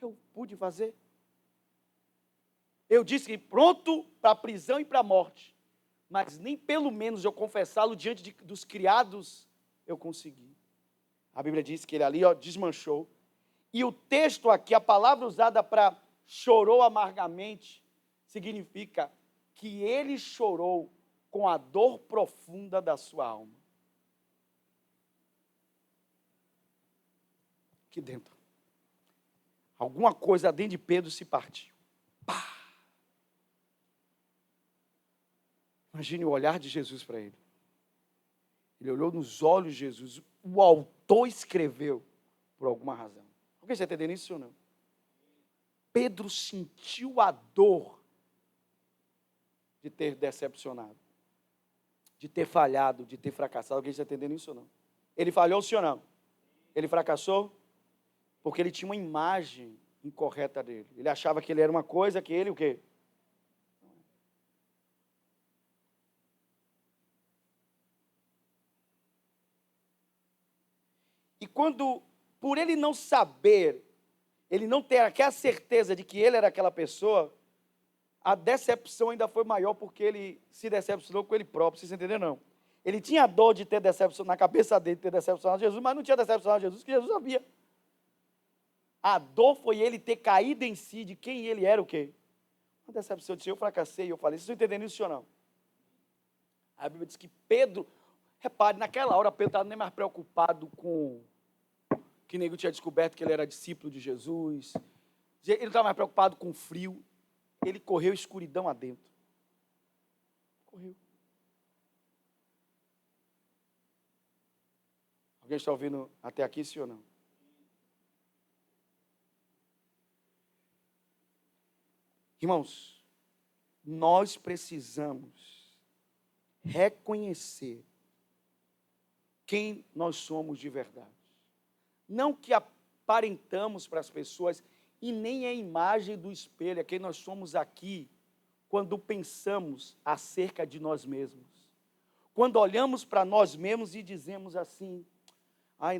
eu pude fazer. Eu disse que pronto para a prisão e para a morte, mas nem pelo menos eu confessá-lo diante dos criados, eu consegui. A Bíblia diz que ele ali, ó, desmanchou. E o texto aqui, a palavra usada para chorou amargamente, significa que ele chorou com a dor profunda da sua alma. Aqui dentro. Alguma coisa dentro de Pedro se partiu. Pá! Imagine o olhar de Jesus para ele. Ele olhou nos olhos de Jesus. O autor escreveu por alguma razão. Alguém está entendendo isso ou não? Pedro sentiu a dor de ter decepcionado, de ter falhado, de ter fracassado. Alguém está entendendo isso ou não? Ele falhou, sim ou não? Ele fracassou porque ele tinha uma imagem incorreta dele. Ele achava que ele era uma coisa, que ele o quê? E quando, por ele não saber, ele não ter aquela certeza de que ele era aquela pessoa, a decepção ainda foi maior porque ele se decepcionou com ele próprio. Vocês entenderam, não? Ele tinha dor de ter decepção na cabeça dele, de ter decepcionado Jesus, mas não tinha decepcionado Jesus, que Jesus sabia. A dor foi ele ter caído em si de quem ele era, o quê? Uma decepção de si, eu fracassei, eu falei, vocês estão entendendo isso ou não? A Bíblia diz que Pedro, repare, naquela hora Pedro estava nem mais preocupado com que nego tinha descoberto que ele era discípulo de Jesus. Ele não estava mais preocupado com o frio. Ele correu escuridão adentro. Correu. Alguém está ouvindo até aqui, sim ou não? Irmãos, nós precisamos reconhecer quem nós somos de verdade. Não que aparentamos para as pessoas, e nem é a imagem do espelho, é quem nós somos aqui, quando pensamos acerca de nós mesmos. Quando olhamos para nós mesmos e dizemos assim,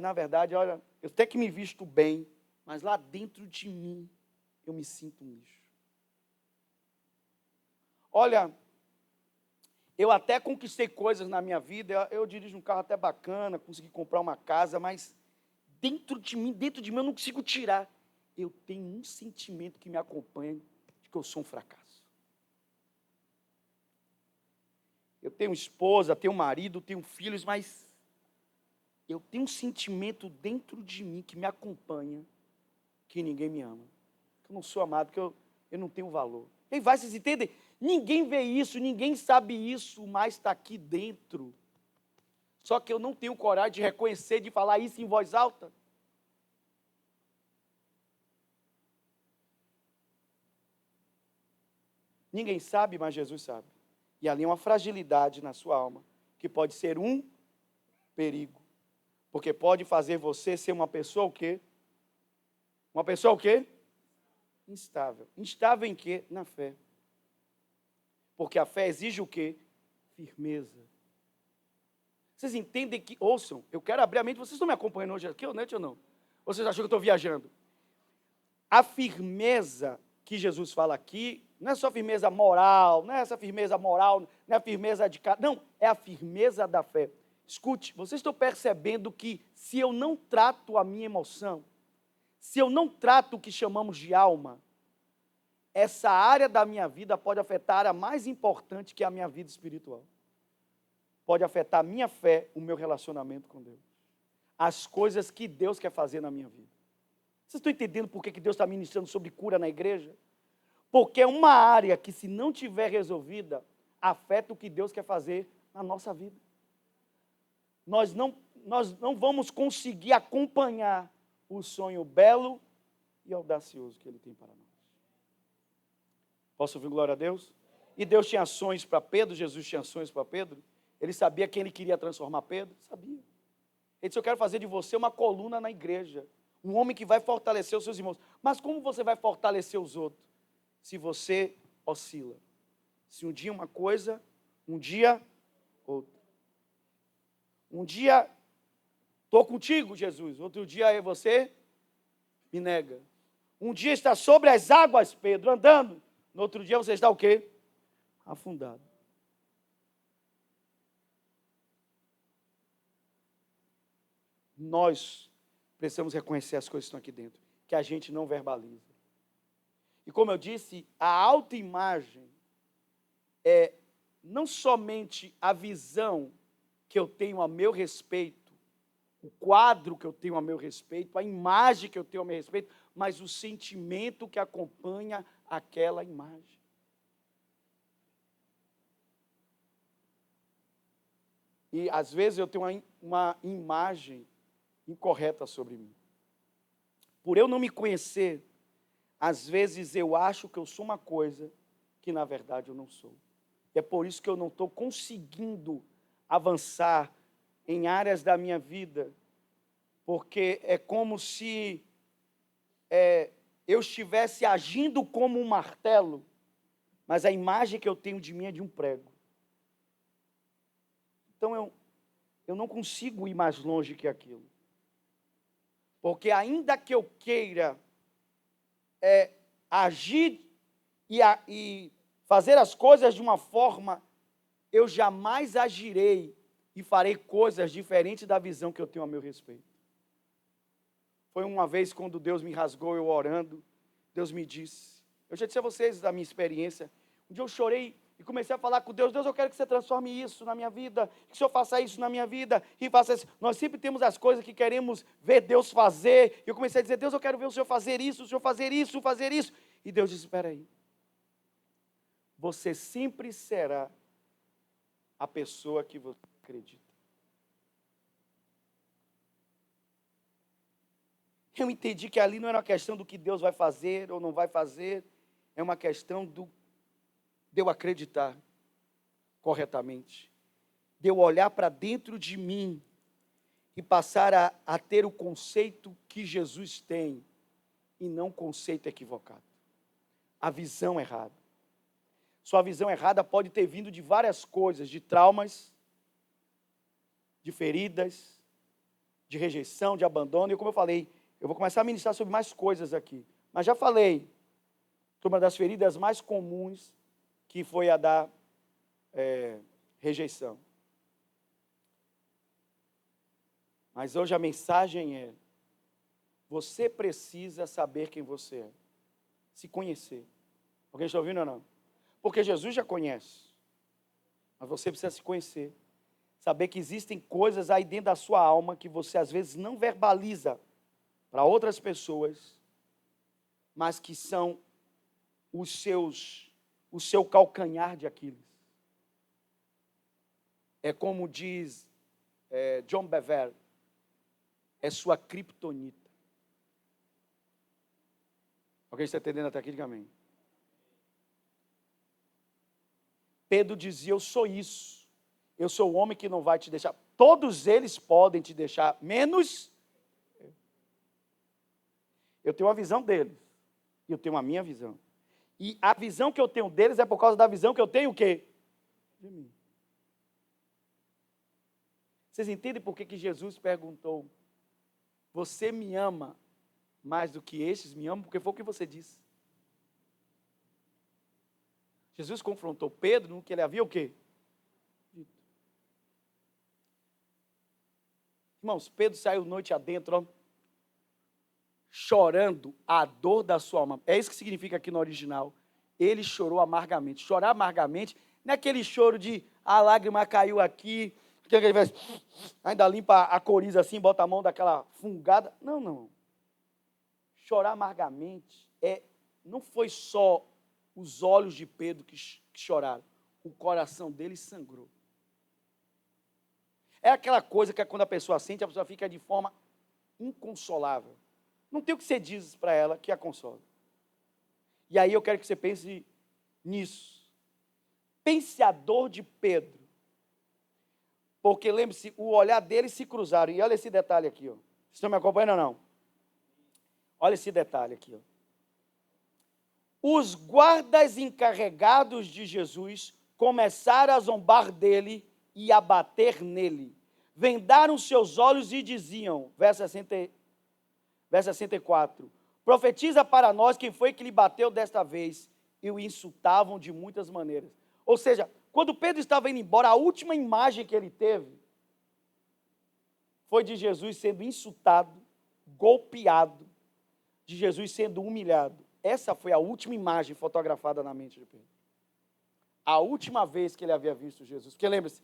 na verdade, olha, eu até que me visto bem, mas lá dentro de mim, eu me sinto um lixo. Olha, eu até conquistei coisas na minha vida, eu dirijo um carro até bacana, consegui comprar uma casa, mas dentro de mim eu não consigo tirar. Eu tenho um sentimento que me acompanha, de que eu sou um fracasso. Eu tenho esposa, tenho marido, tenho filhos, mas eu tenho um sentimento dentro de mim que me acompanha, que ninguém me ama. Que eu não sou amado, que eu não tenho valor. E aí vocês entendem? Ninguém vê isso, ninguém sabe isso, mas está aqui dentro. Só que eu não tenho coragem de reconhecer, de falar isso em voz alta. Ninguém sabe, mas Jesus sabe. E ali é uma fragilidade na sua alma, que pode ser um perigo. Porque pode fazer você ser uma pessoa o quê? Uma pessoa o quê? Instável. Instável em quê? Na fé. Porque a fé exige o quê? Firmeza. Vocês entendem que... Ouçam, eu quero abrir a mente. Vocês estão me acompanhando hoje aqui, ou não? Ou vocês acham que eu estou viajando? A firmeza que Jesus fala aqui, não é só firmeza moral, não é essa firmeza moral, não é a firmeza de... Não, é a firmeza da fé. Escute, vocês estão percebendo que se eu não trato a minha emoção, se eu não trato o que chamamos de alma, essa área da minha vida pode afetar a área mais importante, que é a minha vida espiritual. Pode afetar a minha fé, o meu relacionamento com Deus. As coisas que Deus quer fazer na minha vida. Vocês estão entendendo por que Deus está ministrando sobre cura na igreja? Porque é uma área que, se não tiver resolvida, afeta o que Deus quer fazer na nossa vida. Nós não vamos conseguir acompanhar o sonho belo e audacioso que Ele tem para nós. Posso ouvir glória a Deus? E Deus tinha sonhos para Pedro, Jesus tinha sonhos para Pedro. Ele sabia quem Ele queria transformar Pedro? Sabia. Ele disse, eu quero fazer de você uma coluna na igreja. Um homem que vai fortalecer os seus irmãos. Mas como você vai fortalecer os outros? Se você oscila. Se um dia uma coisa, um dia outra. Um dia estou contigo, Jesus. Outro dia você me nega. Um dia está sobre as águas, Pedro, andando. No outro dia você está o quê? Afundado. Nós precisamos reconhecer as coisas que estão aqui dentro, que a gente não verbaliza. E como eu disse, a autoimagem é não somente a visão que eu tenho a meu respeito, o quadro que eu tenho a meu respeito, a imagem que eu tenho a meu respeito, mas o sentimento que acompanha aquela imagem. E às vezes eu tenho uma imagem incorreta sobre mim. Por eu não me conhecer, às vezes eu acho que eu sou uma coisa que na verdade eu não sou. E é por isso que eu não estou conseguindo avançar em áreas da minha vida, porque é como se eu estivesse agindo como um martelo, mas a imagem que eu tenho de mim é de um prego. Então eu não consigo ir mais longe que aquilo. Porque ainda que eu queira agir e fazer as coisas de uma forma, eu jamais agirei e farei coisas diferentes da visão que eu tenho a meu respeito. Foi uma vez quando Deus me rasgou, eu orando, Deus me disse, eu já disse a vocês da minha experiência, um dia eu chorei e comecei a falar com Deus, Deus, eu quero que você transforme isso na minha vida, que o Senhor faça isso na minha vida, e faça isso. Nós sempre temos as coisas que queremos ver Deus fazer, e eu comecei a dizer, Deus, eu quero ver o Senhor fazer isso, o Senhor fazer isso, fazer isso. E Deus disse, espera aí, você sempre será a pessoa que você acredita. Eu entendi que ali não era uma questão do que Deus vai fazer ou não vai fazer, é uma questão de eu acreditar corretamente de eu olhar para dentro de mim e passar a ter o conceito que Jesus tem e não o conceito equivocado. A visão errada. Sua visão errada pode ter vindo de várias coisas, de traumas, de feridas, de rejeição, de abandono. E como eu falei, eu vou começar a ministrar sobre mais coisas aqui. Mas já falei sobre uma das feridas mais comuns, que foi a da rejeição. Mas hoje a mensagem é: você precisa saber quem você é. Se conhecer. Alguém está ouvindo ou não? Porque Jesus já conhece. Mas você precisa se conhecer. Saber que existem coisas aí dentro da sua alma que você às vezes não verbaliza para outras pessoas, mas que são o seu calcanhar de Aquiles. É como diz John Bevere, é sua criptonita. Alguém está entendendo até aqui? Diga amém. Pedro dizia: eu sou isso. Eu sou o homem que não vai te deixar. Todos eles podem te deixar, menos eu tenho a visão deles. E eu tenho a minha visão. E a visão que eu tenho deles é por causa da visão que eu tenho o quê? De mim. Vocês entendem por que Jesus perguntou: você me ama mais do que estes me amam? Porque foi o que você disse. Jesus confrontou Pedro no que ele havia o quê? Dito. Irmãos, Pedro saiu noite adentro, ó, chorando a dor da sua alma. É isso que significa aqui no original. Ele chorou amargamente. Chorar amargamente não é aquele choro de a lágrima caiu aqui, que ele faz, ainda limpa a coriza assim, bota a mão daquela fungada. Não, não. Chorar amargamente não foi só os olhos de Pedro que choraram. O coração dele sangrou. É aquela coisa que quando a pessoa sente, a pessoa fica de forma inconsolável. Não tem o que você diz para ela que a consola. E aí eu quero que você pense nisso. Pense a dor de Pedro. Porque lembre-se, o olhar deles se cruzaram. E olha esse detalhe aqui, ó. Vocês estão me acompanhando ou não? Olha esse detalhe aqui, ó. Os guardas encarregados de Jesus começaram a zombar dele e a bater nele. Vendaram seus olhos e diziam, verso 64, profetiza para nós quem foi que lhe bateu desta vez. E o insultavam de muitas maneiras. Ou seja, quando Pedro estava indo embora, a última imagem que ele teve foi de Jesus sendo insultado, golpeado, de Jesus sendo humilhado. Essa foi a última imagem fotografada na mente de Pedro. A última vez que ele havia visto Jesus. Porque lembre-se,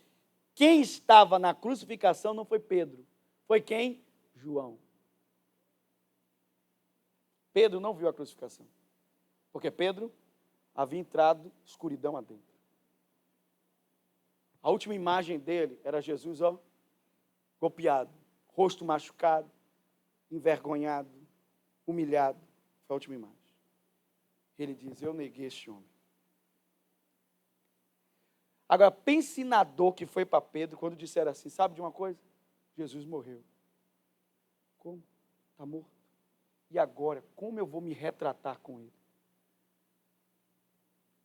quem estava na crucificação não foi Pedro. Foi quem? João. Pedro não viu a crucificação. Porque Pedro havia entrado escuridão adentro. A última imagem dele era Jesus, ó, golpeado, rosto machucado, envergonhado, humilhado. Foi a última imagem. Ele diz: eu neguei este homem. Agora, pense na dor que foi para Pedro quando disseram assim: sabe de uma coisa? Jesus morreu. Como? Está morto. E agora, como eu vou me retratar com ele?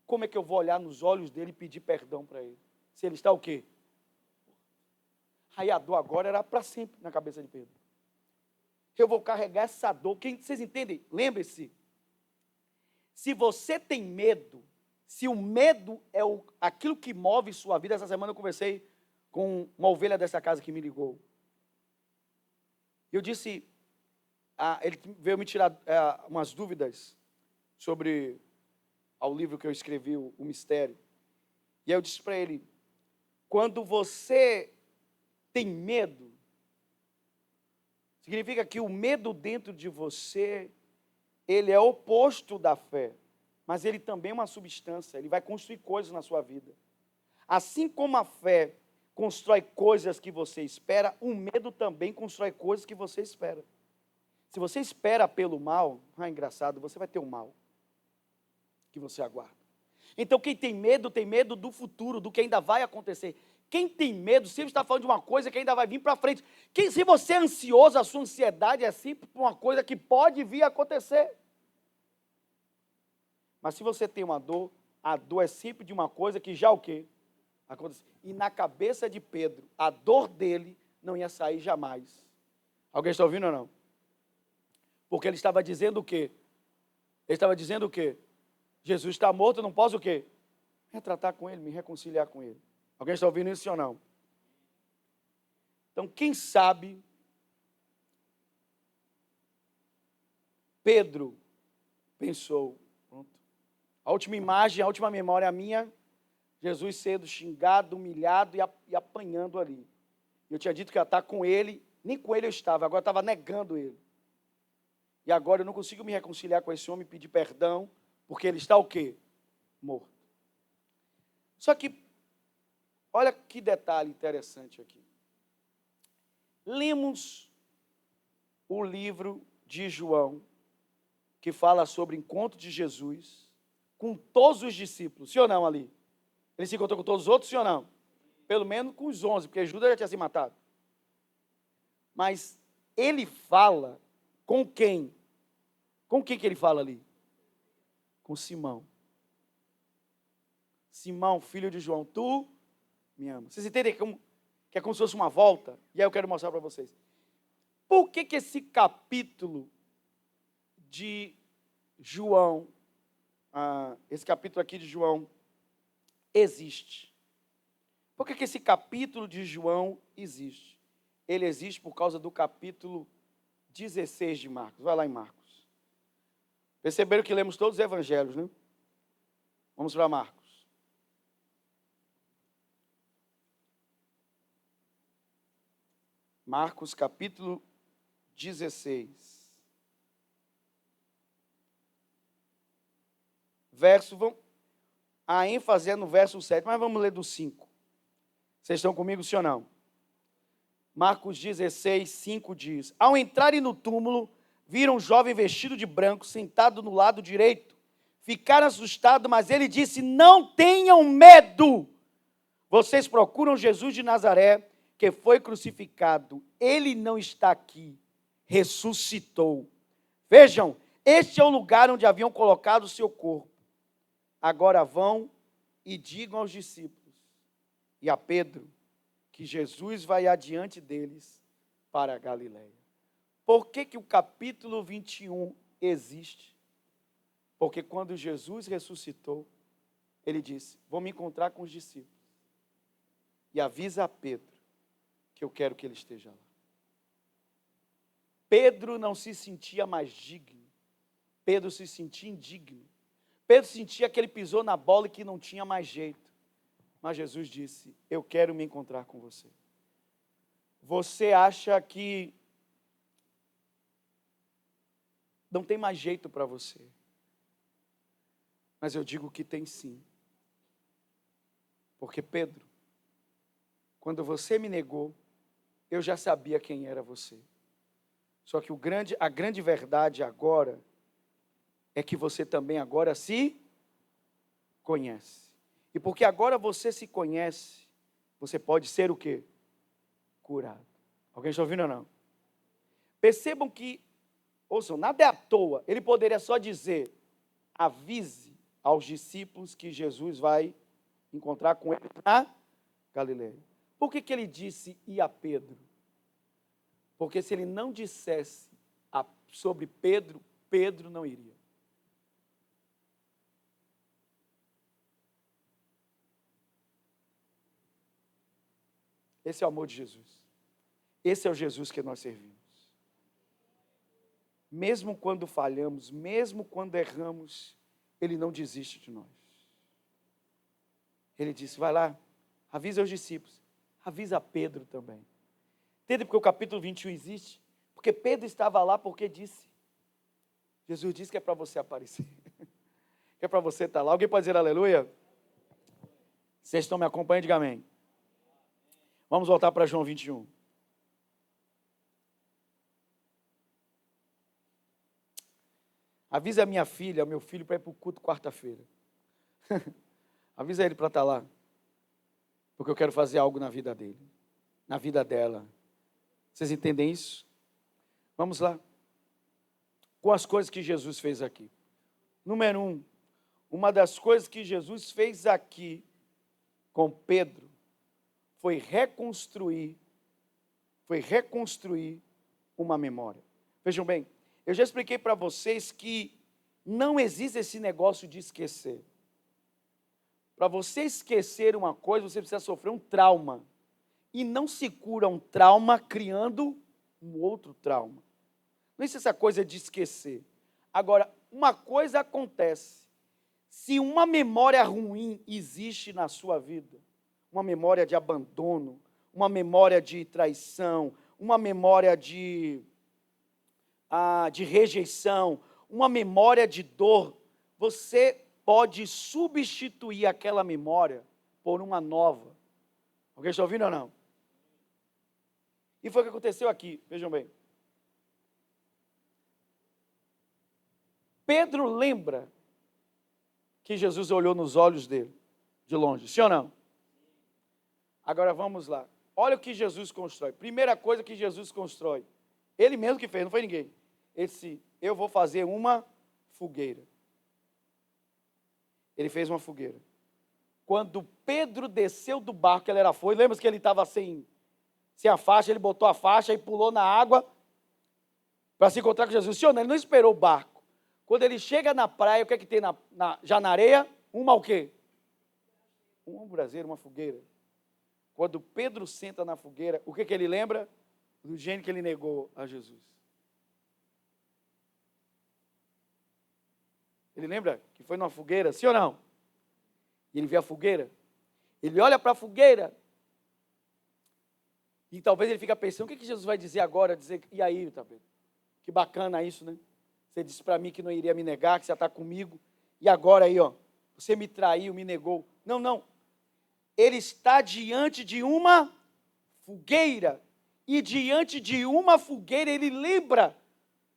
Como é que eu vou olhar nos olhos dele e pedir perdão para ele? Se ele está o quê? Aí a dor agora era para sempre na cabeça de Pedro. Eu vou carregar essa dor. Vocês entendem? Lembre-se. Se você tem medo, se o medo é aquilo que move sua vida. Essa semana eu conversei com uma ovelha dessa casa que me ligou. Eu disse, ele veio me tirar umas dúvidas sobre ao livro que eu escrevi, o Mistério. E aí eu disse para ele: quando você tem medo, significa que o medo dentro de você, ele é oposto da fé, mas ele também é uma substância, ele vai construir coisas na sua vida. Assim como a fé constrói coisas que você espera, o medo também constrói coisas que você espera. Se você espera pelo mal, engraçado, você vai ter o mal que você aguarda. Então quem tem medo do futuro, do que ainda vai acontecer. Quem tem medo sempre está falando de uma coisa que ainda vai vir para frente. Se você é ansioso, a sua ansiedade é sempre uma coisa que pode vir a acontecer. Mas se você tem uma dor, a dor é sempre de uma coisa que já o quê? Aconteceu. E na cabeça de Pedro, a dor dele não ia sair jamais. Alguém está ouvindo ou não? Porque ele estava dizendo o quê? Ele estava dizendo o quê? Jesus está morto, eu não posso o quê? Retratar com ele, me reconciliar com ele. Alguém está ouvindo isso ou não? Então, quem sabe, Pedro pensou, pronto. A última imagem, a última memória minha, Jesus sendo xingado, humilhado e apanhando ali. Eu tinha dito que ia estar com ele, nem com ele eu estava, agora eu estava negando ele. E agora eu não consigo me reconciliar com esse homem e pedir perdão, porque ele está o quê? Morto. Só que, olha que detalhe interessante aqui. Lemos o livro de João, que fala sobre o encontro de Jesus com todos os discípulos, sim ou não ali? Ele se encontrou com todos os outros, sim ou não? Pelo menos com os 11, porque Judas já tinha se matado. Mas ele fala com quem? Com quem que ele fala ali? Com Simão. Simão, filho de João, tu me amas. Vocês entendem que é como se fosse uma volta? E aí eu quero mostrar para vocês. Por que esse capítulo de João, esse capítulo aqui de João, existe? Por que esse capítulo de João existe? Ele existe por causa do capítulo 16 de Marcos. Vai lá em Marcos. Perceberam que lemos todos os evangelhos, né? Vamos para Marcos. Marcos capítulo 16. A ênfase é no verso 7, mas vamos ler do 5. Vocês estão comigo, sim ou não? Marcos 16, 5 diz: Ao entrarem no túmulo, viram um jovem vestido de branco, sentado no lado direito. Ficaram assustados, mas ele disse: Não tenham medo. Vocês procuram Jesus de Nazaré, que foi crucificado. Ele não está aqui, ressuscitou. Vejam, este é o lugar onde haviam colocado o seu corpo. Agora vão e digam aos discípulos e a Pedro que Jesus vai adiante deles para a Galileia. Por que o capítulo 21 existe? Porque quando Jesus ressuscitou, ele disse: vou me encontrar com os discípulos. E avisa a Pedro que eu quero que ele esteja lá. Pedro não se sentia mais digno. Pedro se sentia indigno. Pedro sentia que ele pisou na bola e que não tinha mais jeito. Mas Jesus disse: eu quero me encontrar com você. Você acha que não tem mais jeito para você? Mas eu digo que tem sim. Porque Pedro, quando você me negou, eu já sabia quem era você. Só que a grande verdade agora é que você também agora se conhece. E porque agora você se conhece, você pode ser o quê? Curado. Alguém está ouvindo ou não? Percebam que, ouçam, nada é à toa. Ele poderia só dizer: avise aos discípulos que Jesus vai encontrar com ele na Galileia. Por que ele disse e a Pedro? Porque se ele não dissesse sobre Pedro, Pedro não iria. Esse é o amor de Jesus. Esse é o Jesus que nós servimos. Mesmo quando falhamos, mesmo quando erramos, ele não desiste de nós. Ele disse: vai lá, avisa os discípulos, avisa Pedro também. Entende porque o capítulo 21 existe? Porque Pedro estava lá porque disse. Jesus disse que é para você aparecer. Que é para você estar lá. Alguém pode dizer aleluia? Vocês estão me acompanhando? Diga amém. Vamos voltar para João 21. Avisa a minha filha, meu filho, para ir para o culto quarta-feira. Avisa ele para estar lá. porque eu quero fazer algo na vida dele, na vida dela. Vocês entendem isso? Vamos lá. Com as coisas que Jesus fez aqui. Número 1, uma das coisas que Jesus fez aqui com Pedro foi reconstruir uma memória. Vejam bem, eu já expliquei para vocês que não existe esse negócio de esquecer. Para você esquecer uma coisa, você precisa sofrer um trauma. E não se cura um trauma criando um outro trauma. Não existe essa coisa de esquecer. Agora, uma coisa acontece. Se uma memória ruim existe na sua vida, uma memória de abandono, uma memória de traição, uma memória de rejeição, uma memória de dor, você pode substituir aquela memória por uma nova. Alguém está ouvindo ou não? E foi o que aconteceu aqui, vejam bem. Pedro lembra que Jesus olhou nos olhos dele, de longe, sim ou não? Agora vamos lá. Olha o que Jesus constrói. Primeira coisa que Jesus constrói. Ele mesmo que fez, não foi ninguém. Ele disse, eu vou fazer uma fogueira. Ele fez uma fogueira. Quando Pedro desceu do barco, que ele era afoito, lembra que ele estava sem a faixa, ele botou a faixa e pulou na água para se encontrar com Jesus. Senhor, ele não esperou o barco. Quando ele chega na praia, o que é que tem já na areia? O quê? Um braseiro, uma fogueira. Quando Pedro senta na fogueira, o que ele lembra? Do jeito que ele negou a Jesus. Ele lembra que foi numa fogueira, sim ou não? E ele vê a fogueira. Ele olha para a fogueira. E talvez ele fique pensando, o que Jesus vai dizer agora? E aí, tá vendo? Que bacana isso, né? Você disse para mim que não iria me negar, que você está comigo. E agora aí, ó, você me traiu, me negou. Não. Ele está diante de uma fogueira. E diante de uma fogueira, ele lembra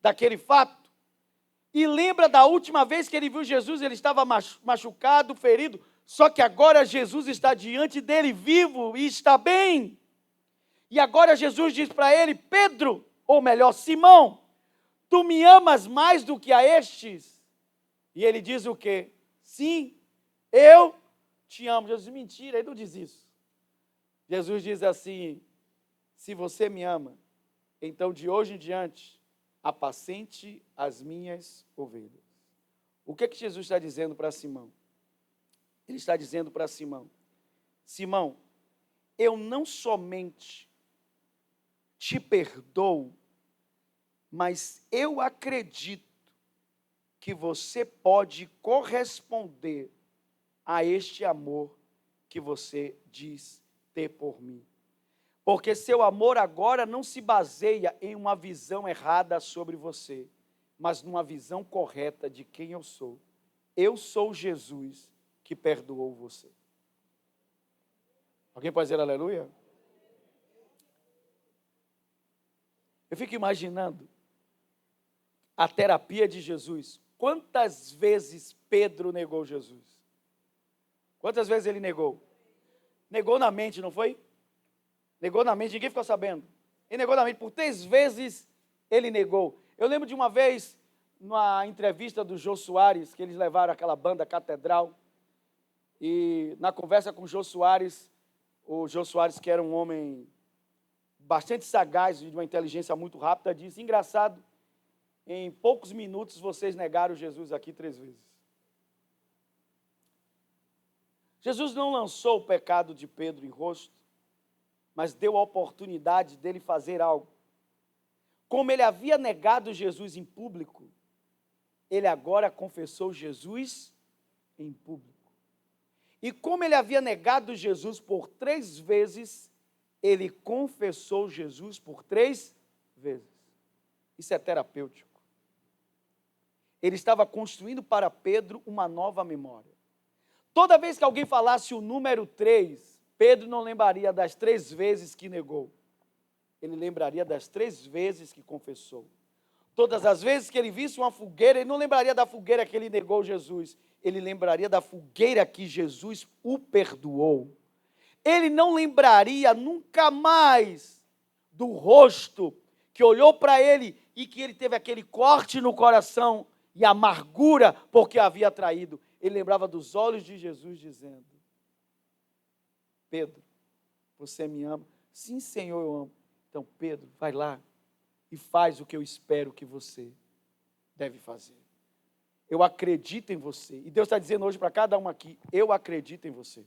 daquele fato. E lembra da última vez que ele viu Jesus, ele estava machucado, ferido. Só que agora Jesus está diante dele, vivo e está bem. E agora Jesus diz para ele, Pedro, ou melhor, Simão, tu me amas mais do que a estes? E ele diz o quê? Sim, eu te amo. Jesus diz, mentira, ele não diz isso. Jesus diz assim, se você me ama, então de hoje em diante, apacente as minhas ovelhas. O que Jesus está dizendo para Simão? Ele está dizendo para Simão, Simão, eu não somente te perdoo, mas eu acredito que você pode corresponder a este amor que você diz ter por mim. Porque seu amor agora não se baseia em uma visão errada sobre você, mas numa visão correta de quem eu sou. Eu sou Jesus que perdoou você. Alguém pode dizer aleluia? Eu fico imaginando a terapia de Jesus. Quantas vezes Pedro negou Jesus? Quantas vezes ele negou? Negou na mente, não foi? Negou na mente, ninguém ficou sabendo. Ele negou na mente, por 3 vezes ele negou. Eu lembro de uma vez, numa entrevista do Jô Soares, que eles levaram aquela banda Catedral, e na conversa com o Jô Soares, que era um homem bastante sagaz e de uma inteligência muito rápida, disse, engraçado, em poucos minutos vocês negaram Jesus aqui 3 vezes. Jesus não lançou o pecado de Pedro em rosto, mas deu a oportunidade dele fazer algo. Como ele havia negado Jesus em público, ele agora confessou Jesus em público. E como ele havia negado Jesus por 3 vezes, ele confessou Jesus por 3 vezes. Isso é terapêutico. Ele estava construindo para Pedro uma nova memória. Toda vez que alguém falasse o número 3, Pedro não lembraria das 3 vezes que negou. Ele lembraria das 3 vezes que confessou. Todas as vezes que ele visse uma fogueira, ele não lembraria da fogueira que ele negou Jesus. Ele lembraria da fogueira que Jesus o perdoou. ele não lembraria nunca mais do rosto que olhou para ele e que ele teve aquele corte no coração e amargura porque havia traído. Ele lembrava dos olhos de Jesus dizendo: Pedro, você me ama? Sim, Senhor, eu amo. Então, Pedro, vai lá e faz o que eu espero que você deve fazer. Eu acredito em você. E Deus está dizendo hoje para cada um aqui: eu acredito em você.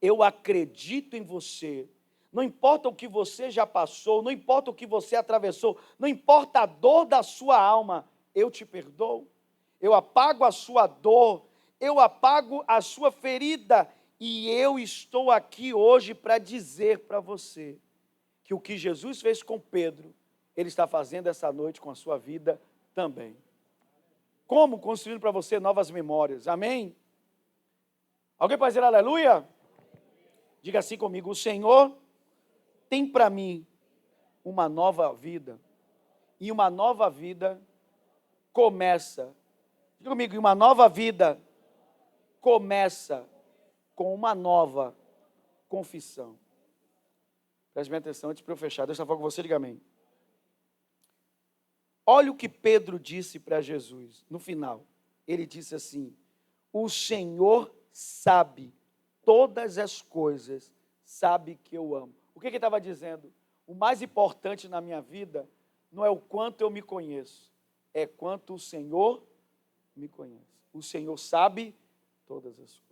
Eu acredito em você. Não importa o que você já passou, não importa o que você atravessou, não importa a dor da sua alma, eu te perdoo. Eu apago a sua dor, eu apago a sua ferida, e eu estou aqui hoje para dizer para você que o que Jesus fez com Pedro, Ele está fazendo essa noite com a sua vida também. Como? Construindo para você novas memórias, amém? Alguém pode dizer aleluia? Diga assim comigo: o Senhor tem para mim uma nova vida, e uma nova vida começa, diga comigo, uma nova vida começa com uma nova confissão. Preste bem atenção antes para eu fechar. Deixa eu falar com você, diga amém. Olha o que Pedro disse para Jesus no final. Ele disse assim: o Senhor sabe todas as coisas, sabe que eu amo. O que ele estava dizendo? O mais importante na minha vida não é o quanto eu me conheço, é quanto o Senhor me conhece. O Senhor sabe todas as coisas.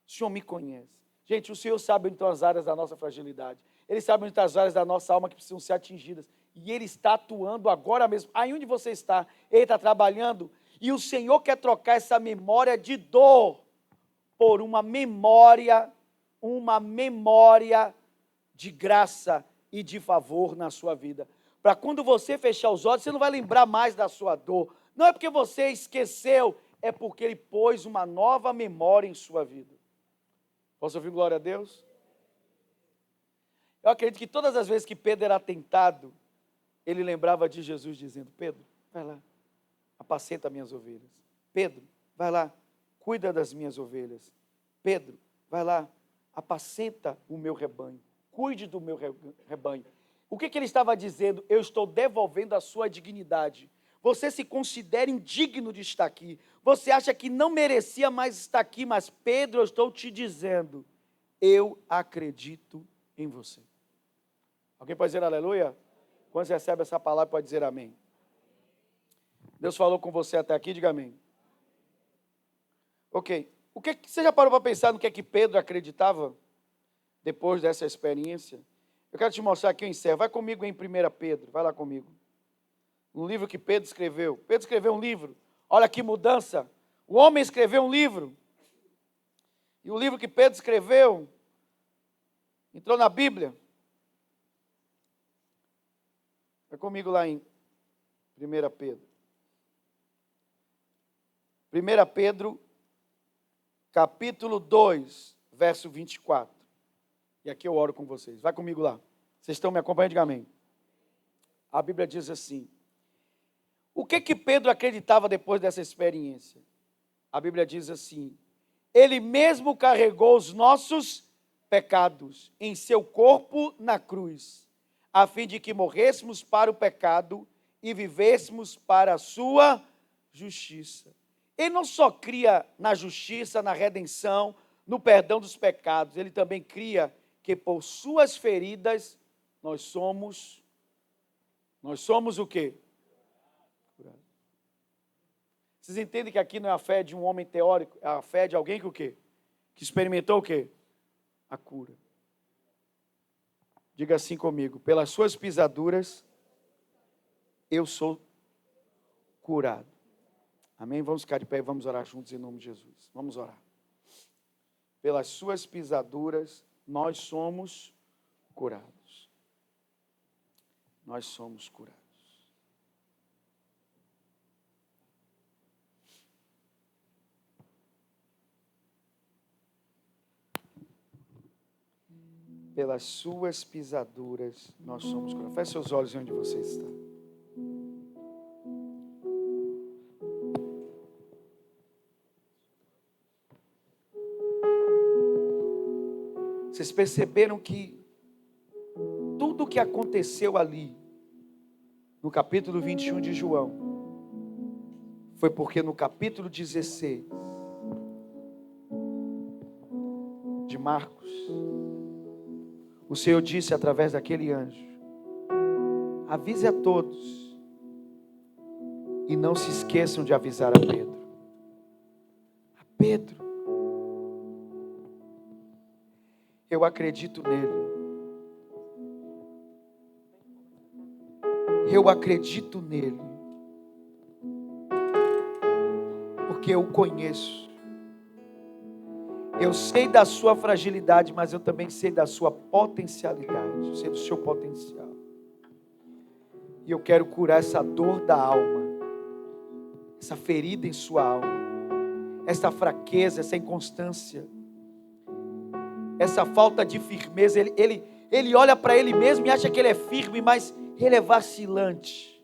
O Senhor me conhece. Gente, o Senhor sabe onde estão as áreas da nossa fragilidade. Ele sabe onde estão as áreas da nossa alma que precisam ser atingidas. E Ele está atuando agora mesmo. Aí onde você está, Ele está trabalhando. E o Senhor quer trocar essa memória de dor por uma memória de graça e de favor na sua vida. Para quando você fechar os olhos, você não vai lembrar mais da sua dor. Não é porque você esqueceu, é porque Ele pôs uma nova memória em sua vida. Posso ouvir glória a Deus? Eu acredito que todas as vezes que Pedro era tentado, ele lembrava de Jesus dizendo: Pedro, vai lá, apacenta minhas ovelhas. Pedro, vai lá, cuida das minhas ovelhas. Pedro, vai lá, apacenta o meu rebanho, cuide do meu rebanho. O que ele estava dizendo? Eu estou devolvendo a sua dignidade. Você se considera indigno de estar aqui. Você acha que não merecia mais estar aqui, mas Pedro, eu estou te dizendo, eu acredito em você. Alguém pode dizer aleluia? Quando você recebe essa palavra, pode dizer amém. Deus falou com você até aqui, diga amém. Ok. Você já parou para pensar no que é que Pedro acreditava depois dessa experiência? Eu quero te mostrar aqui, eu encerro. Vai comigo em 1 Pedro, vai lá comigo. Um livro que Pedro escreveu. Pedro escreveu um livro. Olha que mudança. O homem escreveu um livro. E o livro que Pedro escreveu entrou na Bíblia. Vai comigo lá em 1 Pedro. 1 Pedro, capítulo 2, verso 24. E aqui eu oro com vocês. Vai comigo lá. Vocês estão me acompanhando? Diga amém. A Bíblia diz assim: o que Pedro acreditava depois dessa experiência? A Bíblia diz assim: ele mesmo carregou os nossos pecados em seu corpo na cruz, a fim de que morrêssemos para o pecado e vivêssemos para a sua justiça. Ele não só cria na justiça, na redenção, no perdão dos pecados, ele também cria que por suas feridas nós somos o quê? Vocês entendem que aqui não é a fé de um homem teórico, é a fé de alguém que o quê? Que experimentou o quê? A cura. Diga assim comigo: pelas suas pisaduras eu sou curado. Amém? Vamos ficar de pé e vamos orar juntos em nome de Jesus. Vamos orar. Pelas suas pisaduras nós somos curados. Nós somos curados. Pelas suas pisaduras nós somos curados. Feche seus olhos onde você está. Vocês perceberam que tudo o que aconteceu ali, no capítulo 21 de João, foi porque no capítulo 16 de Marcos, o Senhor disse através daquele anjo: avise a todos e não se esqueçam de avisar a Pedro. A Pedro. Eu acredito nele. Eu acredito nele. Porque eu o conheço. Eu sei da sua fragilidade, mas eu também sei da sua potencialidade. Eu sei do seu potencial. E eu quero curar essa dor da alma, essa ferida em sua alma, essa fraqueza, essa inconstância, essa falta de firmeza. Ele olha para ele mesmo e acha que ele é firme, mas ele é vacilante.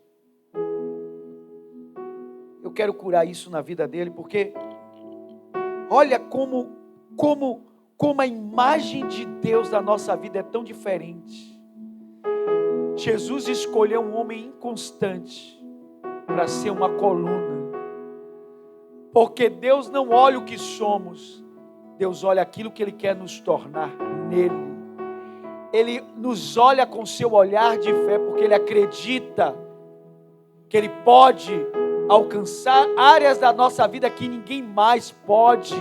Eu quero curar isso na vida dele, porque olha como a imagem de Deus na nossa vida é tão diferente. Jesus escolheu um homem inconstante para ser uma coluna, porque Deus não olha o que somos, Deus olha aquilo que Ele quer nos tornar nele. Ele nos olha com seu olhar de fé, porque Ele acredita que Ele pode alcançar áreas da nossa vida que ninguém mais pode.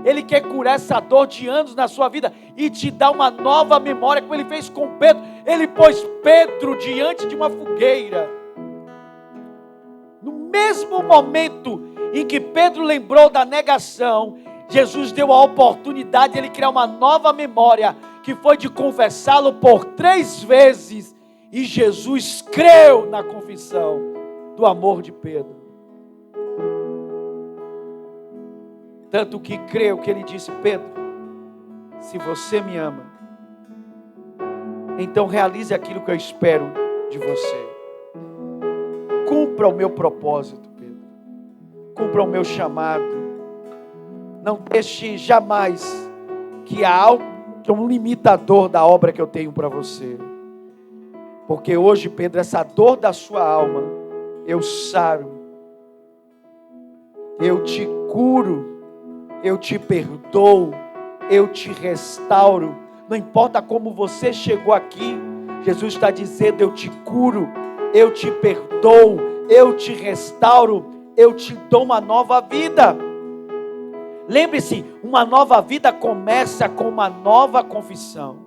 Ele quer curar essa dor de anos na sua vida e te dar uma nova memória, como Ele fez com Pedro. Ele pôs Pedro diante de uma fogueira. No mesmo momento em que Pedro lembrou da negação, Jesus deu a oportunidade de ele criar uma nova memória, que foi de confessá-lo por 3 vezes. E Jesus creu na confissão do amor de Pedro. Tanto que creu que ele disse: Pedro, se você me ama, então realize aquilo que eu espero de você. Cumpra o meu propósito, Pedro. Cumpra o meu chamado. Não deixe jamais que há algo, que é um limitador da obra que eu tenho para você. Porque hoje, Pedro, essa dor da sua alma, eu saro, eu te curo, eu te perdoo, eu te restauro. Não importa como você chegou aqui, Jesus está dizendo: eu te curo, eu te perdoo, eu te restauro, eu te dou uma nova vida. Lembre-se, uma nova vida começa com uma nova confissão.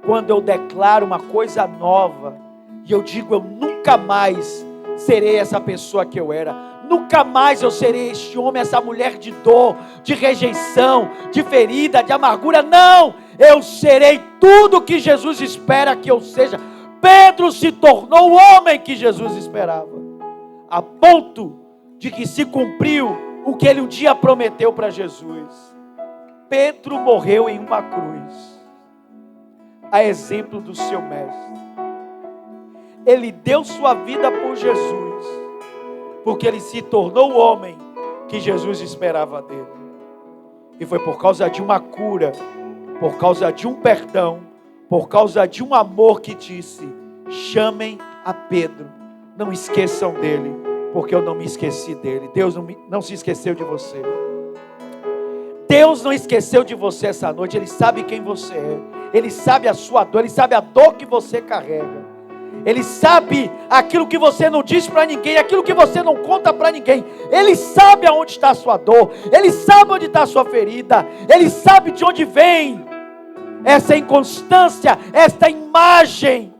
Quando eu declaro uma coisa nova, e eu digo: eu nunca mais serei essa pessoa que eu era. Nunca mais eu serei este homem, essa mulher de dor, de rejeição, de ferida, de amargura. Não, eu serei tudo que Jesus espera que eu seja. Pedro se tornou o homem que Jesus esperava, a ponto de que se cumpriu o que ele um dia prometeu para Jesus. Pedro morreu em uma cruz, a exemplo do seu mestre. Ele deu sua vida por Jesus, porque ele se tornou o homem que Jesus esperava dele. E foi por causa de uma cura, por causa de um perdão, por causa de um amor que disse: chamem a Pedro, não esqueçam dele, porque eu não me esqueci dele. Deus não se esqueceu de você. Deus não esqueceu de você essa noite. Ele sabe quem você é, Ele sabe a sua dor, Ele sabe a dor que você carrega, Ele sabe aquilo que você não diz para ninguém, aquilo que você não conta para ninguém. Ele sabe aonde está a sua dor, Ele sabe onde está a sua ferida, Ele sabe de onde vem essa inconstância, esta imagem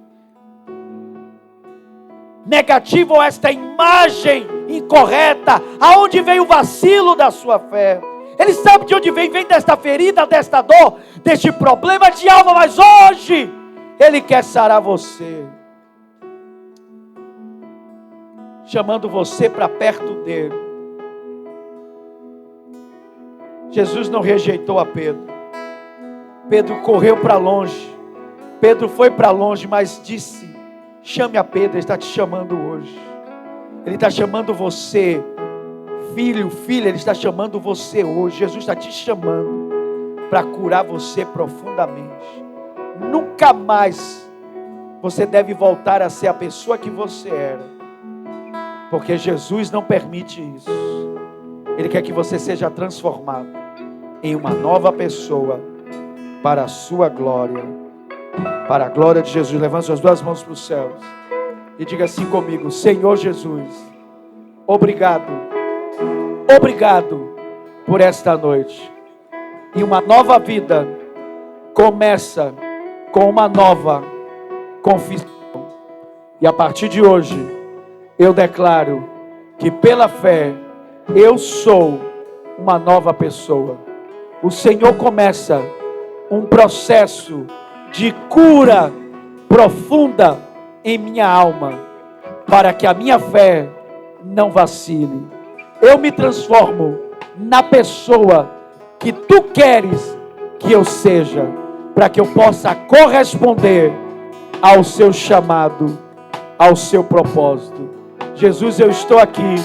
negativa, ou esta imagem incorreta, aonde vem o vacilo da sua fé. Ele sabe de onde vem desta ferida, desta dor, deste problema de alma, mas hoje Ele quer sarar você, chamando você para perto dele. Jesus não rejeitou a Pedro. Pedro correu para longe, Pedro foi para longe, mas disse: chame a Pedro. Ele está te chamando hoje, Ele está chamando você, filho, filha, Ele está chamando você hoje. Jesus está te chamando. para curar você profundamente. Nunca mais você deve voltar a ser a pessoa que você era, porque Jesus não permite isso. Ele quer que você seja transformado em uma nova pessoa para a sua glória, para a glória de Jesus. Levante suas duas mãos para os céus e diga assim comigo: Senhor Jesus, obrigado, obrigado por esta noite. E uma nova vida começa com uma nova confissão. E a partir de hoje, eu declaro que pela fé, eu sou uma nova pessoa. O Senhor começa um processo de cura profunda em minha alma, para que a minha fé não vacile. Eu me transformo na pessoa que tu queres que eu seja, para que eu possa corresponder ao seu chamado, ao seu propósito. Jesus, eu estou aqui.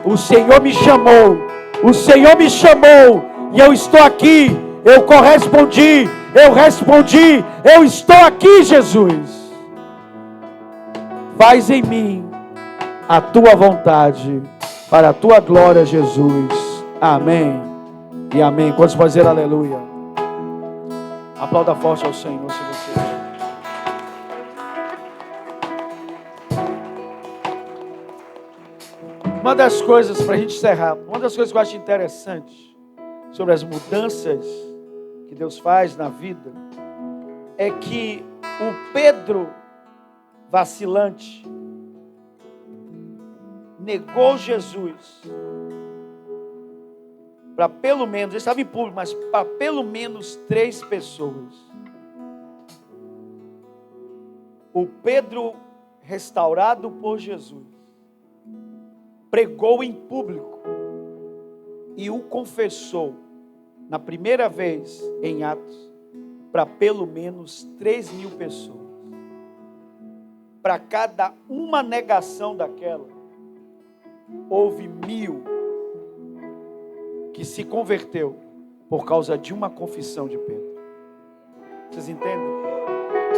O Senhor me chamou. O Senhor me chamou. E eu estou aqui. Eu correspondi. Eu respondi. Eu estou aqui, Jesus. Faz em mim a tua vontade, para a tua glória, Jesus. Amém e amém. Quantos podem dizer aleluia? Aplauda forte ao Senhor, se você... Uma das coisas, para a gente encerrar, uma das coisas que eu acho interessante sobre as mudanças que Deus faz na vida, é que o Pedro vacilante negou Jesus para pelo menos, ele estava em público, mas para pelo menos 3 pessoas. O Pedro, restaurado por Jesus, pregou em público e o confessou na primeira vez em Atos para pelo menos 3.000 pessoas. Para cada uma negação daquela, houve 1.000 que se converteu por causa de uma confissão de Pedro. Vocês entendem?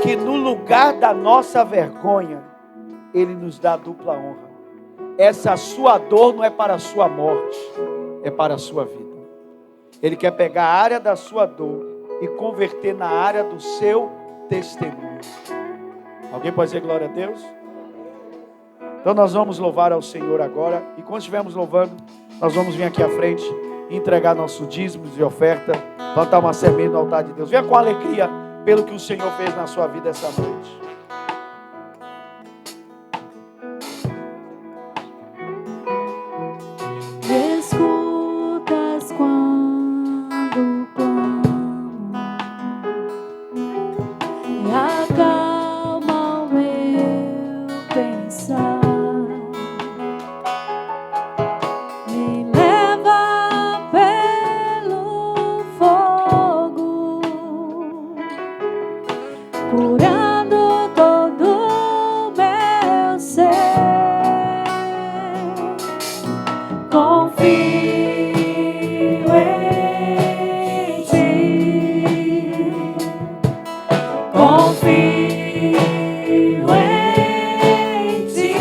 Que no lugar da nossa vergonha, Ele nos dá dupla honra. Essa sua dor não é para a sua morte, é para a sua vida. Ele quer pegar a área da sua dor e converter na área do seu testemunho. Alguém pode dizer glória a Deus? Então nós vamos louvar ao Senhor agora. E quando estivermos louvando, nós vamos vir aqui à frente e entregar nossos dízimos e oferta, plantar uma semente no altar de Deus. Venha com alegria pelo que o Senhor fez na sua vida essa noite. Escutas quando clamo e acalma o meu pensar. Me leva pelo fogo, curando todo meu ser. Confio em ti, confio em ti.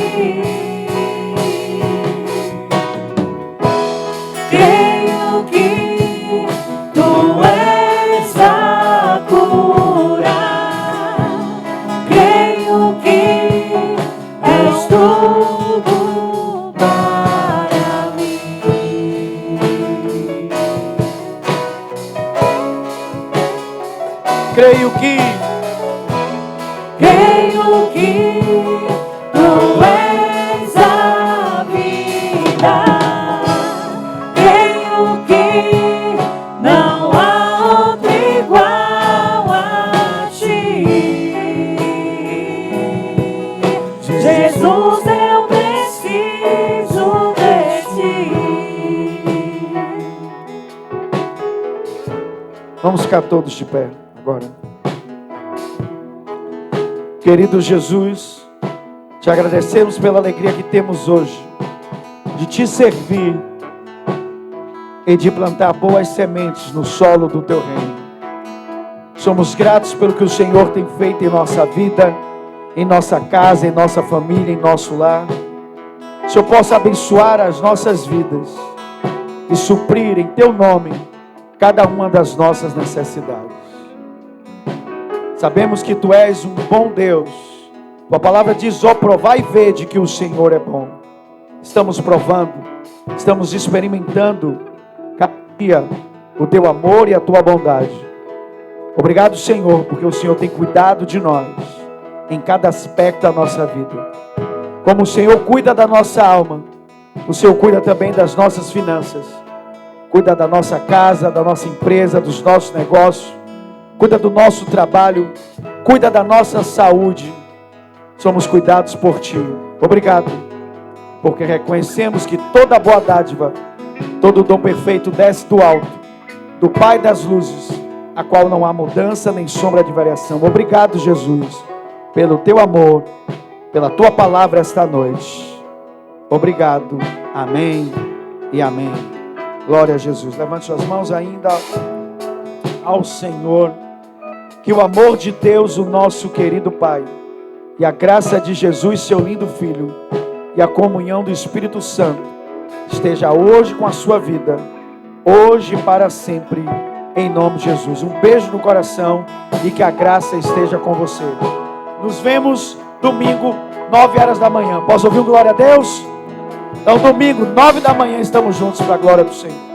Creio que tu és a cura, creio que és tudo para mim. Creio que tu és a vida. Creio que não há outro igual a ti. Jesus, eu preciso de ti. vamos ficar todos de pé agora. Querido Jesus, te agradecemos pela alegria que temos hoje de te servir e de plantar boas sementes no solo do teu reino. Somos gratos pelo que o Senhor tem feito em nossa vida, em nossa casa, em nossa família, em nosso lar. Que o Senhor possa abençoar as nossas vidas e suprir em Teu nome cada uma das nossas necessidades. Sabemos que Tu és um bom Deus. Tua palavra diz: ó, provai e vede que o Senhor é bom. Estamos provando, estamos experimentando cada dia o Teu amor e a Tua bondade. Obrigado, Senhor, porque o Senhor tem cuidado de nós em cada aspecto da nossa vida. Como o Senhor cuida da nossa alma, o Senhor cuida também das nossas finanças. Cuida da nossa casa, da nossa empresa, dos nossos negócios. Cuida do nosso trabalho. Cuida da nossa saúde. Somos cuidados por Ti. Obrigado, porque reconhecemos que toda boa dádiva, todo dom perfeito desce do alto, do Pai das luzes, a qual não há mudança nem sombra de variação. Obrigado, Jesus, pelo Teu amor, pela Tua palavra esta noite. Obrigado. Amém e amém. Glória a Jesus. Levante suas mãos ainda ao Senhor. Que o amor de Deus, o nosso querido Pai, e a graça de Jesus, seu lindo Filho, e a comunhão do Espírito Santo esteja hoje com a sua vida, hoje e para sempre, em nome de Jesus. Um beijo no coração e que a graça esteja com você. Nos vemos domingo, 9 horas da manhã. Posso ouvir um glória a Deus? Então domingo, 9 da manhã, estamos juntos para a glória do Senhor.